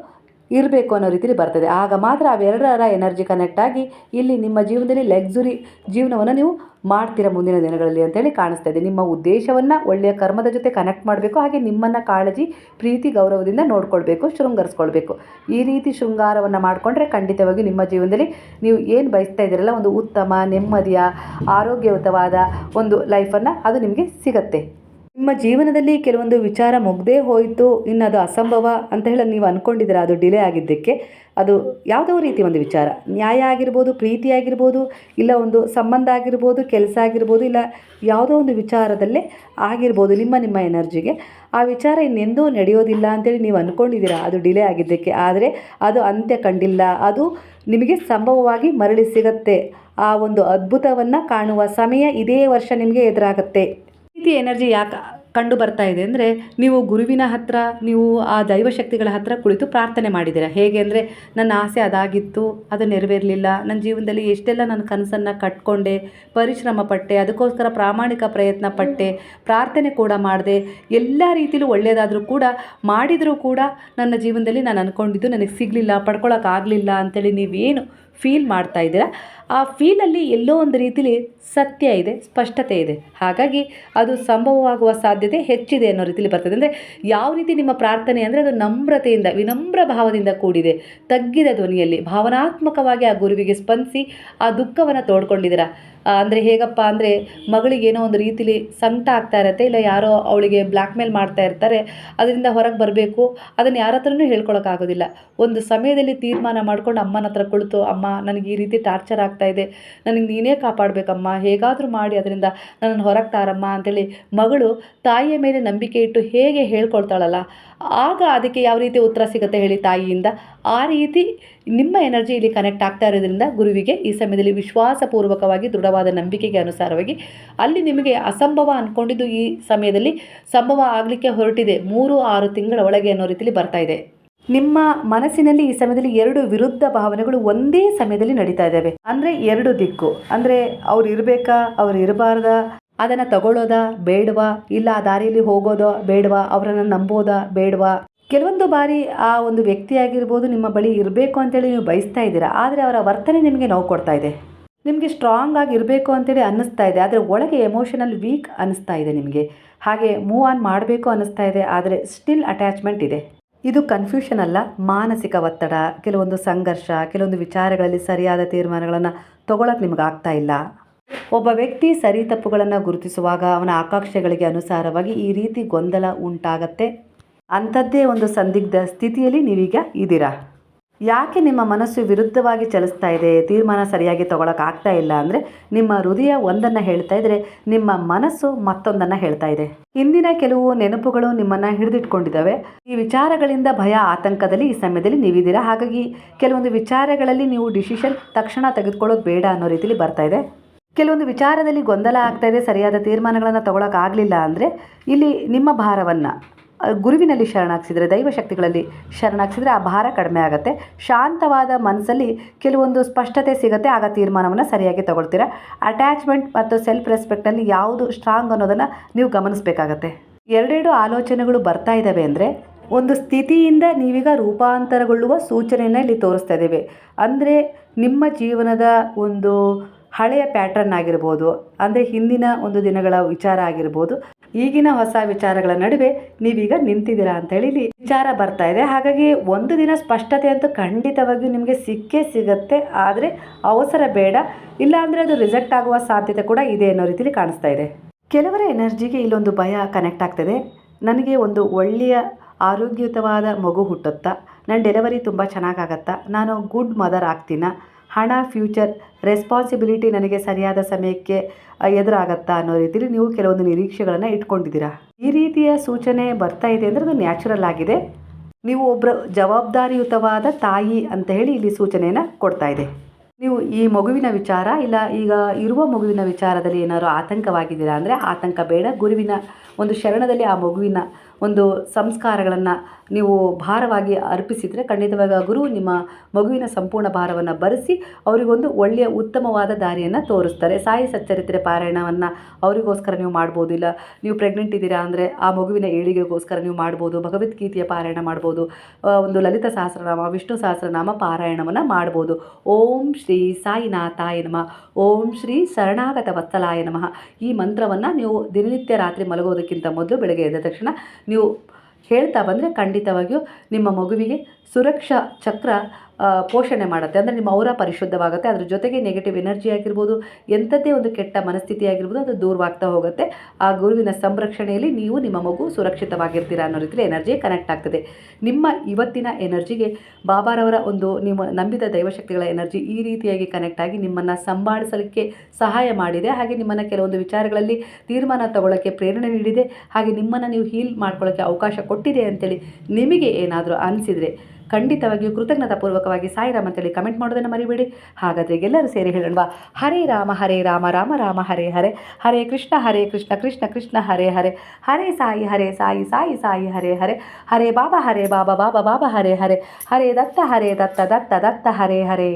ಇರಬೇಕು ಅನ್ನೋ ರೀತಿಯಲ್ಲಿ ಬರ್ತದೆ. ಆಗ ಮಾತ್ರ ಅವೆರಡರ ಎನರ್ಜಿ ಕನೆಕ್ಟ್ ಆಗಿ ಇಲ್ಲಿ ನಿಮ್ಮ ಜೀವನದಲ್ಲಿ ಲಕ್ಸುರಿ ಜೀವನವನ್ನು ನೀವು ಮಾಡ್ತೀರಾ ಮುಂದಿನ ದಿನಗಳಲ್ಲಿ ಅಂತೇಳಿ ಕಾಣಿಸ್ತಾ ಇದೆ. ನಿಮ್ಮ ಉದ್ದೇಶವನ್ನು ಒಳ್ಳೆಯ ಕರ್ಮದ ಜೊತೆ ಕನೆಕ್ಟ್ ಮಾಡಬೇಕು, ಹಾಗೆ ನಿಮ್ಮನ್ನು ಕಾಳಜಿ, ಪ್ರೀತಿ, ಗೌರವದಿಂದ ನೋಡ್ಕೊಳ್ಬೇಕು, ಶೃಂಗರಿಸ್ಕೊಳ್ಬೇಕು. ಈ ರೀತಿ ಶೃಂಗಾರವನ್ನು ಮಾಡಿಕೊಂಡ್ರೆ ಖಂಡಿತವಾಗಿ ನಿಮ್ಮ ಜೀವನದಲ್ಲಿ ನೀವು ಏನು ಬಯಸ್ತಾ ಇದ್ದೀರಲ್ಲ, ಒಂದು ಉತ್ತಮ, ನೆಮ್ಮದಿಯ, ಆರೋಗ್ಯಯುತವಾದ ಒಂದು ಲೈಫನ್ನು ಅದು ನಿಮಗೆ ಸಿಗತ್ತೆ. ನಿಮ್ಮ ಜೀವನದಲ್ಲಿ ಕೆಲವೊಂದು ವಿಚಾರ ಮುಗ್ದೇ ಹೋಯಿತು, ಇನ್ನು ಅದು ಅಸಂಭವ ಅಂತ ಹೇಳಿ ನೀವು ಅಂದ್ಕೊಂಡಿದ್ದೀರಾ, ಅದು ಡಿಲೇ ಆಗಿದ್ದಕ್ಕೆ. ಅದು ಯಾವುದೋ ರೀತಿ ಒಂದು ವಿಚಾರ, ನ್ಯಾಯ ಆಗಿರ್ಬೋದು, ಪ್ರೀತಿ ಆಗಿರ್ಬೋದು, ಇಲ್ಲ ಒಂದು ಸಂಬಂಧ ಆಗಿರ್ಬೋದು, ಕೆಲಸ ಆಗಿರ್ಬೋದು, ಇಲ್ಲ ಯಾವುದೋ ಒಂದು ವಿಚಾರದಲ್ಲೇ ಆಗಿರ್ಬೋದು. ನಿಮ್ಮ ಎನರ್ಜಿಗೆ ಆ ವಿಚಾರ ಇನ್ನೆಂದೂ ನಡೆಯೋದಿಲ್ಲ ಅಂತೇಳಿ ನೀವು ಅಂದ್ಕೊಂಡಿದ್ದೀರಾ, ಅದು ಡಿಲೇ ಆಗಿದ್ದಕ್ಕೆ. ಆದರೆ ಅದು ಅಂತ್ಯ ಕಂಡಿಲ್ಲ, ಅದು ನಿಮಗೆ ಸಂಭವವಾಗಿ ಮರಳಿ ಸಿಗತ್ತೆ. ಆ ಒಂದು ಅದ್ಭುತವನ್ನು ಕಾಣುವ ಸಮಯ ಇದೇ ವರ್ಷ ನಿಮಗೆ ಎದುರಾಗತ್ತೆ. ರೀತಿ ಎನರ್ಜಿ ಯಾಕೆ ಕಂಡು ಬರ್ತಾ ಇದೆ ಅಂದರೆ, ನೀವು ಗುರುವಿನ ಹತ್ರ, ನೀವು ಆ ದೈವಶಕ್ತಿಗಳ ಹತ್ರ ಕುಳಿತು ಪ್ರಾರ್ಥನೆ ಮಾಡಿದ್ದೀರಾ. ಹೇಗೆ ಅಂದರೆ, ನನ್ನ ಆಸೆ ಅದಾಗಿತ್ತು, ಅದು ನೆರವೇರಲಿಲ್ಲ, ನನ್ನ ಜೀವನದಲ್ಲಿ ಎಷ್ಟೆಲ್ಲ ನನ್ನ ಕನಸನ್ನು ಕಟ್ಕೊಂಡೆ, ಪರಿಶ್ರಮ ಪಟ್ಟೆ, ಅದಕ್ಕೋಸ್ಕರ ಪ್ರಾಮಾಣಿಕ ಪ್ರಯತ್ನ ಪಟ್ಟೆ, ಪ್ರಾರ್ಥನೆ ಕೂಡ ಮಾಡಿದೆ, ಎಲ್ಲ ರೀತಿಯಲ್ಲೂ ಒಳ್ಳೆಯದಾದರೂ ಕೂಡ ಮಾಡಿದರೂ ಕೂಡ ನನ್ನ ಜೀವನದಲ್ಲಿ ನಾನು ಅಂದ್ಕೊಂಡಿದ್ದು ನನಗೆ ಸಿಗಲಿಲ್ಲ, ಪಡ್ಕೊಳ್ಳೋಕ್ಕಾಗಲಿಲ್ಲ ಅಂತೇಳಿ ನೀವೇನು ಫೀಲ್ ಮಾಡ್ತಾ ಇದ್ದೀರಾ, ಆ ಫೀಲಲ್ಲಿ ಎಲ್ಲೋ ಒಂದು ರೀತಿಲಿ ಸತ್ಯ ಇದೆ, ಸ್ಪಷ್ಟತೆ ಇದೆ. ಹಾಗಾಗಿ ಅದು ಸಂಭವವಾಗುವ ಸಾಧ್ಯತೆ ಹೆಚ್ಚಿದೆ ಅನ್ನೋ ರೀತಿಲಿ ಬರ್ತದೆ. ಅಂದರೆ ಯಾವ ರೀತಿ ನಿಮ್ಮ ಪ್ರಾರ್ಥನೆ ಅಂದರೆ, ಅದು ನಮ್ರತೆಯಿಂದ, ವಿನಮ್ರ ಭಾವದಿಂದ ಕೂಡಿದೆ, ತಗ್ಗಿದ ಧ್ವನಿಯಲ್ಲಿ ಭಾವನಾತ್ಮಕವಾಗಿ ಆ ಗುರುವಿಗೆ ಸ್ಪಂದಿಸಿ ಆ ದುಃಖವನ್ನು ತೋಡ್ಕೊಂಡಿದ್ದೀರಾ. ಅಂದರೆ ಹೇಗಪ್ಪ ಅಂದರೆ, ಮಗಳಿಗೇನೋ ಒಂದು ರೀತಿಲಿ ಸಂಕಟ ಆಗ್ತಾ ಇರುತ್ತೆ, ಇಲ್ಲ ಯಾರೋ ಅವಳಿಗೆ ಬ್ಲ್ಯಾಕ್ ಮೇಲ್ ಮಾಡ್ತಾ ಇರ್ತಾರೆ, ಅದರಿಂದ ಹೊರಗೆ ಬರಬೇಕು, ಅದನ್ನು ಯಾರ ಹತ್ರನೂ ಹೇಳ್ಕೊಳಕ್ಕಾಗೋದಿಲ್ಲ. ಒಂದು ಸಮಯದಲ್ಲಿ ತೀರ್ಮಾನ ಮಾಡ್ಕೊಂಡು ಅಮ್ಮನ ಹತ್ರ ಕುಳಿತು, ಅಮ್ಮ ನನಗೆ ಈ ರೀತಿ ಟಾರ್ಚರ್ ಆಗ್ತಾ ಇದೆ, ನನಗೆ ನೀನೇ ಕಾಪಾಡಬೇಕಮ್ಮ, ಹೇಗಾದರೂ ಮಾಡಿ ಅದರಿಂದ ನನ್ನನ್ನು ಹೊರಗೆ ತಾರಮ್ಮ ಅಂತೇಳಿ ಮಗಳು ತಾಯಿಯ ಮೇಲೆ ನಂಬಿಕೆ ಇಟ್ಟು ಹೇಗೆ ಹೇಳ್ಕೊಳ್ತಾಳಲ್ಲ, ಆಗ ಅದಕ್ಕೆ ಯಾವ ರೀತಿ ಉತ್ತರ ಸಿಗುತ್ತೆ ಹೇಳಿ ತಾಯಿಯಿಂದ. ಆ ರೀತಿ ನಿಮ್ಮ ಎನರ್ಜಿ ಇಲ್ಲಿ ಕನೆಕ್ಟ್ ಆಗ್ತಾ ಇರೋದ್ರಿಂದ ಗುರುವಿಗೆ ಈ ಸಮಯದಲ್ಲಿ ವಿಶ್ವಾಸಪೂರ್ವಕವಾಗಿ, ದೃಢವಾದ ನಂಬಿಕೆಗೆ ಅನುಸಾರವಾಗಿ ಅಲ್ಲಿ ನಿಮಗೆ ಅಸಂಭವ ಅಂದ್ಕೊಂಡಿದ್ದು ಈ ಸಮಯದಲ್ಲಿ ಸಂಭವ ಆಗಲಿಕ್ಕೆ ಹೊರಟಿದೆ. 3-6 ತಿಂಗಳ ಒಳಗೆ ಅನ್ನೋ ರೀತಿಯಲ್ಲಿ ಬರ್ತಾ ಇದೆ. ನಿಮ್ಮ ಮನಸ್ಸಿನಲ್ಲಿ ಈ ಸಮಯದಲ್ಲಿ 2 ವಿರುದ್ಧ ಭಾವನೆಗಳು ಒಂದೇ ಸಮಯದಲ್ಲಿ ನಡೀತಾ ಇದ್ದಾವೆ. ಅಂದರೆ 2 ದಿಕ್ಕು, ಅಂದರೆ ಅವ್ರು ಇರಬೇಕಾ, ಅವ್ರು ಇರಬಾರ್ದಾ, ಅದನ್ನು ತಗೊಳ್ಳೋದಾ ಬೇಡವಾ, ಇಲ್ಲ ಆ ದಾರಿಯಲ್ಲಿ ಹೋಗೋದೋ ಬೇಡವಾ, ಅವರನ್ನು ನಂಬೋದಾ ಬೇಡವಾ. ಕೆಲವೊಂದು ಬಾರಿ ಆ ಒಂದು ವ್ಯಕ್ತಿಯಾಗಿರ್ಬೋದು ನಿಮ್ಮ ಬಳಿ ಇರಬೇಕು ಅಂತೇಳಿ ನೀವು ಬಯಸ್ತಾ ಇದ್ದೀರಾ, ಆದರೆ ಅವರ ವರ್ತನೆ ನಿಮಗೆ ನೋವು ಕೊಡ್ತಾ ಇದೆ. ನಿಮಗೆ ಸ್ಟ್ರಾಂಗ್ ಆಗಿ ಇರಬೇಕು ಅಂತೇಳಿ ಅನ್ನಿಸ್ತಾ ಇದೆ, ಆದರೆ ಒಳಗೆ ಎಮೋಷನಲ್ ವೀಕ್ ಅನ್ನಿಸ್ತಾ ಇದೆ ನಿಮಗೆ. ಹಾಗೆ ಮೂವ್ ಆನ್ ಮಾಡಬೇಕು ಅನ್ನಿಸ್ತಾ ಇದೆ, ಆದರೆ ಸ್ಟಿಲ್ ಅಟ್ಯಾಚ್ಮೆಂಟ್ ಇದೆ. ಇದು ಕನ್ಫ್ಯೂಷನ್ ಅಲ್ಲ, ಮಾನಸಿಕ ಒತ್ತಡ, ಕೆಲವೊಂದು ಸಂಘರ್ಷ, ಕೆಲವೊಂದು ವಿಚಾರಗಳಲ್ಲಿ ಸರಿಯಾದ ತೀರ್ಮಾನಗಳನ್ನು ತಗೊಳ್ಳೋಕೆ ನಿಮಗೆ ಆಗ್ತಾ ಇಲ್ಲ. ಒಬ್ಬ ವ್ಯಕ್ತಿ ಸರಿ ತಪ್ಪುಗಳನ್ನು ಗುರುತಿಸುವಾಗ ಅವನ ಆಕಾಂಕ್ಷೆಗಳಿಗೆ ಅನುಸಾರವಾಗಿ ಈ ರೀತಿ ಗೊಂದಲ ಉಂಟಾಗತ್ತೆ. ಅಂಥದ್ದೇ ಒಂದು ಸಂದಿಗ್ಧ ಸ್ಥಿತಿಯಲ್ಲಿ ನೀವೀಗ ಇದ್ದೀರಾ. ಯಾಕೆ ನಿಮ್ಮ ಮನಸ್ಸು ವಿರುದ್ಧವಾಗಿ ಚಲಿಸ್ತಾ ಇದೆ, ತೀರ್ಮಾನ ಸರಿಯಾಗಿ ತಗೊಳಕ್ಕಾಗ್ತಾ ಇಲ್ಲ ಅಂದರೆ, ನಿಮ್ಮ ಹೃದಯ ಒಂದನ್ನು ಹೇಳ್ತಾ ಇದ್ದರೆ ನಿಮ್ಮ ಮನಸ್ಸು ಮತ್ತೊಂದನ್ನು ಹೇಳ್ತಾ ಇದೆ. ಹಿಂದಿನ ಕೆಲವು ನೆನಪುಗಳು ನಿಮ್ಮನ್ನು ಹಿಡಿದಿಟ್ಕೊಂಡಿದ್ದಾವೆ. ಈ ವಿಚಾರಗಳಿಂದ ಭಯ, ಆತಂಕದಲ್ಲಿ ಈ ಸಮಯದಲ್ಲಿ ನೀವಿದ್ದೀರಾ. ಹಾಗಾಗಿ ಕೆಲವೊಂದು ವಿಚಾರಗಳಲ್ಲಿ ನೀವು ಡಿಸಿಷನ್ ತಕ್ಷಣ ತೆಗೆದುಕೊಳ್ಳೋದು ಬೇಡ ಅನ್ನೋ ರೀತಿಯಲ್ಲಿ ಬರ್ತಾ ಇದೆ. ಕೆಲವೊಂದು ವಿಚಾರದಲ್ಲಿ ಗೊಂದಲ ಆಗ್ತಾ ಇದೆ, ಸರಿಯಾದ ತೀರ್ಮಾನಗಳನ್ನು ತಗೊಳಕ್ಕಾಗಲಿಲ್ಲ ಅಂದರೆ ಇಲ್ಲಿ ನಿಮ್ಮ ಭಾರವನ್ನು, ಗುರುವಿನಲ್ಲಿ ಶರಣಾಗಿಸಿದರೆ, ದೈವಶಕ್ತಿಗಳಲ್ಲಿ ಶರಣಾಗಿಸಿದರೆ ಆ ಭಾರ ಕಡಿಮೆ ಆಗುತ್ತೆ. ಶಾಂತವಾದ ಮನಸ್ಸಲ್ಲಿ ಕೆಲವೊಂದು ಸ್ಪಷ್ಟತೆ ಸಿಗುತ್ತೆ. ಆಗ ತೀರ್ಮಾನವನ್ನು ಸರಿಯಾಗಿ ತಗೊಳ್ತೀರಾ. ಅಟ್ಯಾಚ್ಮೆಂಟ್ ಮತ್ತು ಸೆಲ್ಫ್ ರೆಸ್ಪೆಕ್ಟ್ನಲ್ಲಿ ಯಾವುದು ಸ್ಟ್ರಾಂಗ್ ಅನ್ನೋದನ್ನು ನೀವು ಗಮನಿಸಬೇಕಾಗತ್ತೆ. ಎರಡೆರಡು ಆಲೋಚನೆಗಳು ಬರ್ತಾ ಇದ್ದಾವೆ ಅಂದರೆ ಒಂದು ಸ್ಥಿತಿಯಿಂದ ನೀವೀಗ ರೂಪಾಂತರಗೊಳ್ಳುವ ಸೂಚನೆಯನ್ನು ಇಲ್ಲಿ ತೋರಿಸ್ತಾ ಇದ್ದೇವೆ. ಅಂದರೆ ನಿಮ್ಮ ಜೀವನದ ಒಂದು ಹಳೆಯ ಪ್ಯಾಟ್ರನ್ ಆಗಿರ್ಬೋದು, ಅಂದರೆ ಹಿಂದಿನ ಒಂದು ದಿನಗಳ ವಿಚಾರ ಆಗಿರ್ಬೋದು, ಈಗಿನ ಹೊಸ ವಿಚಾರಗಳ ನಡುವೆ ನೀವೀಗ ನಿಂತಿದ್ದೀರಾ ಅಂತೇಳಿ ಇಲ್ಲಿ ವಿಚಾರ ಬರ್ತಾ ಇದೆ. ಹಾಗಾಗಿ ಒಂದು ದಿನ ಸ್ಪಷ್ಟತೆ ಅಂತೂ ಖಂಡಿತವಾಗಿಯೂ ನಿಮಗೆ ಸಿಕ್ಕೇ ಸಿಗುತ್ತೆ. ಆದರೆ ಅವಸರ ಬೇಡ, ಇಲ್ಲಾಂದರೆ ಅದು ರಿಜೆಕ್ಟ್ ಆಗುವ ಸಾಧ್ಯತೆ ಕೂಡ ಇದೆ ಅನ್ನೋ ರೀತಿಯಲ್ಲಿ ಕಾಣಿಸ್ತಾ ಇದೆ. ಕೆಲವರ ಎನರ್ಜಿಗೆ ಇಲ್ಲೊಂದು ಭಯ ಕನೆಕ್ಟ್ ಆಗ್ತದೆ. ನನಗೆ ಒಂದು ಒಳ್ಳೆಯ ಆರೋಗ್ಯಯುತವಾದ ಮಗು ಹುಟ್ಟುತ್ತಾ, ನನ್ನ ಡೆಲಿವರಿ ತುಂಬ ಚೆನ್ನಾಗಾಗತ್ತಾ, ನಾನು ಗುಡ್ ಮದರ್ ಆಗ್ತೀನಾ, ಹಣ, ಫ್ಯೂಚರ್, ರೆಸ್ಪಾನ್ಸಿಬಿಲಿಟಿ ನನಗೆ ಸರಿಯಾದ ಸಮಯಕ್ಕೆ ಎದುರಾಗತ್ತಾ ಅನ್ನೋ ರೀತಿಯಲ್ಲಿ ನೀವು ಕೆಲವೊಂದು ನಿರೀಕ್ಷೆಗಳನ್ನು ಇಟ್ಕೊಂಡಿದ್ದೀರಾ. ಈ ರೀತಿಯ ಸೂಚನೆ ಬರ್ತಾ ಇದೆ ಅಂದರೆ ಅದು ನ್ಯಾಚುರಲ್ ಆಗಿದೆ. ನೀವು ಒಬ್ಬರು ಜವಾಬ್ದಾರಿಯುತವಾದ ತಾಯಿ ಅಂತ ಹೇಳಿ ಇಲ್ಲಿ ಸೂಚನೆಯನ್ನು ಕೊಡ್ತಾ ಇದೆ. ನೀವು ಈ ಮಗುವಿನ ವಿಚಾರ ಇಲ್ಲ ಈಗ ಇರುವ ಮಗುವಿನ ವಿಚಾರದಲ್ಲಿ ಏನಾದರೂ ಆತಂಕವಾಗಿದ್ದೀರಾ ಅಂದರೆ ಆತಂಕ ಬೇಡ. ಗುರುವಿನ ಒಂದು ಶರಣದಲ್ಲಿ ಆ ಮಗುವಿನ ಒಂದು ಸಂಸ್ಕಾರಗಳನ್ನು ನೀವು ಭಾರವಾಗಿ ಅರ್ಪಿಸಿದರೆ ಖಂಡಿತವಾಗಿ ಗುರು ನಿಮ್ಮ ಮಗುವಿನ ಸಂಪೂರ್ಣ ಭಾರವನ್ನು ಭರಿಸಿ ಅವರಿಗೊಂದು ಒಳ್ಳೆಯ ಉತ್ತಮವಾದ ದಾರಿಯನ್ನು ತೋರಿಸ್ತಾರೆ. ಸಾಯಿ ಸಚ್ಚರಿತ್ರೆ ಪಾರಾಯಣವನ್ನು ಅವರಿಗೋಸ್ಕರ ನೀವು ಮಾಡ್ಬೋದು. ಇಲ್ಲ ನೀವು ಪ್ರೆಗ್ನೆಂಟ್ ಇದ್ದೀರಾ ಅಂದರೆ ಆ ಮಗುವಿನ ಏಳಿಗೆಗೋಸ್ಕರ ನೀವು ಮಾಡ್ಬೋದು. ಭಗವದ್ಗೀತೆಯ ಪಾರಾಯಣ ಮಾಡ್ಬೋದು. ಒಂದು ಲಲಿತ ಸಹಸ್ರನಾಮ, ವಿಷ್ಣು ಸಹಸ್ರನಾಮ ಪಾರಾಯಣವನ್ನು ಮಾಡ್ಬೋದು. ಓಂ ಶ್ರೀ ಸಾಯಿನಾಥಾಯ ನಮಃ, ಓಂ ಶ್ರೀ ಶರಣಾಗತ ವತ್ಸಲಾಯ ನಮಃ. ಈ ಮಂತ್ರವನ್ನು ನೀವು ದಿನನಿತ್ಯ ರಾತ್ರಿ ಮಲಗೋದಕ್ಕಿಂತ ಮೊದಲು ಬೆಳಗ್ಗೆ ಎದ್ದ ತಕ್ಷಣ ನೀವು ಹೇಳ್ತಾ ಬಂದರೆ ಖಂಡಿತವಾಗಿಯೂ ನಿಮ್ಮ ಮಗುವಿಗೆ ಸುರಕ್ಷಾ ಚಕ್ರ ಪೋಷಣೆ ಮಾಡುತ್ತೆ. ಅಂದರೆ ನಿಮ್ಮ ಔರ ಪರಿಶುದ್ಧವಾಗುತ್ತೆ. ಅದ್ರ ಜೊತೆಗೆ ನೆಗೆಟಿವ್ ಎನರ್ಜಿ ಆಗಿರ್ಬೋದು, ಎಂಥದ್ದೇ ಒಂದು ಕೆಟ್ಟ ಮನಸ್ಥಿತಿ ಆಗಿರ್ಬೋದು, ಅದು ದೂರವಾಗ್ತಾ ಹೋಗುತ್ತೆ. ಆ ಗುರುವಿನ ಸಂರಕ್ಷಣೆಯಲ್ಲಿ ನೀವು ನಿಮ್ಮ ಮಗು ಸುರಕ್ಷಿತವಾಗಿರ್ತೀರಾ ಅನ್ನೋ ರೀತಿಯಲ್ಲಿ ಎನರ್ಜಿ ಕನೆಕ್ಟ್ ಆಗ್ತದೆ. ನಿಮ್ಮ ಇವತ್ತಿನ ಎನರ್ಜಿಗೆ ಬಾಬಾರವರ ಒಂದು ನಿಮ್ಮ ನಂಬಿದ ದೈವಶಕ್ತಿಗಳ ಎನರ್ಜಿ ಈ ರೀತಿಯಾಗಿ ಕನೆಕ್ಟ್ ಆಗಿ ನಿಮ್ಮನ್ನು ಸಂಭಾಳಿಸಲಿಕ್ಕೆ ಸಹಾಯ ಮಾಡಿದೆ. ಹಾಗೆ ನಿಮ್ಮನ್ನು ಕೆಲವೊಂದು ವಿಚಾರಗಳಲ್ಲಿ ತೀರ್ಮಾನ ತಗೊಳ್ಳೋಕ್ಕೆ ಪ್ರೇರಣೆ ನೀಡಿದೆ. ಹಾಗೆ ನಿಮ್ಮನ್ನು ನೀವು ಹೀಲ್ ಮಾಡ್ಕೊಳ್ಳೋಕ್ಕೆ ಅವಕಾಶ ಕೊಟ್ಟಿದೆ ಅಂತೇಳಿ ನಿಮಗೆ ಏನಾದರೂ ಅನಿಸಿದರೆ ಖಂಡಿತವಾಗಿಯೂ ಕೃತಜ್ಞತಾಪೂರ್ವಕವಾಗಿ ಸಾಯಿರಾಮ್ ಅಂತೇಳಿ ಕಮೆಂಟ್ ಮಾಡೋದನ್ನು ಮರಿಬೇಡಿ. ಹಾಗಾದರೆ ಎಲ್ಲರೂ ಸೇರಿ ಹೇಳೋಣವಾ, ಹರೇ ರಾಮ ರಾಮ ರಾಮ ಹರೇ ಹರೇ, ಹರೇ ಕೃಷ್ಣ ಕೃಷ್ಣ ಕೃಷ್ಣ ಹರೇ ಹರೇ, ಹರೇ ಸಾಯಿ ಸಾಯಿ ಹರೇ ಹರೇ, ಹರೇ ಬಾಬಾ ಬಾಬಾ ಬಾಬಾ ಹರೇ ಹರೇ, ಹರೇ ದತ್ತ ದತ್ತ ಹರೇ ಹರೇ.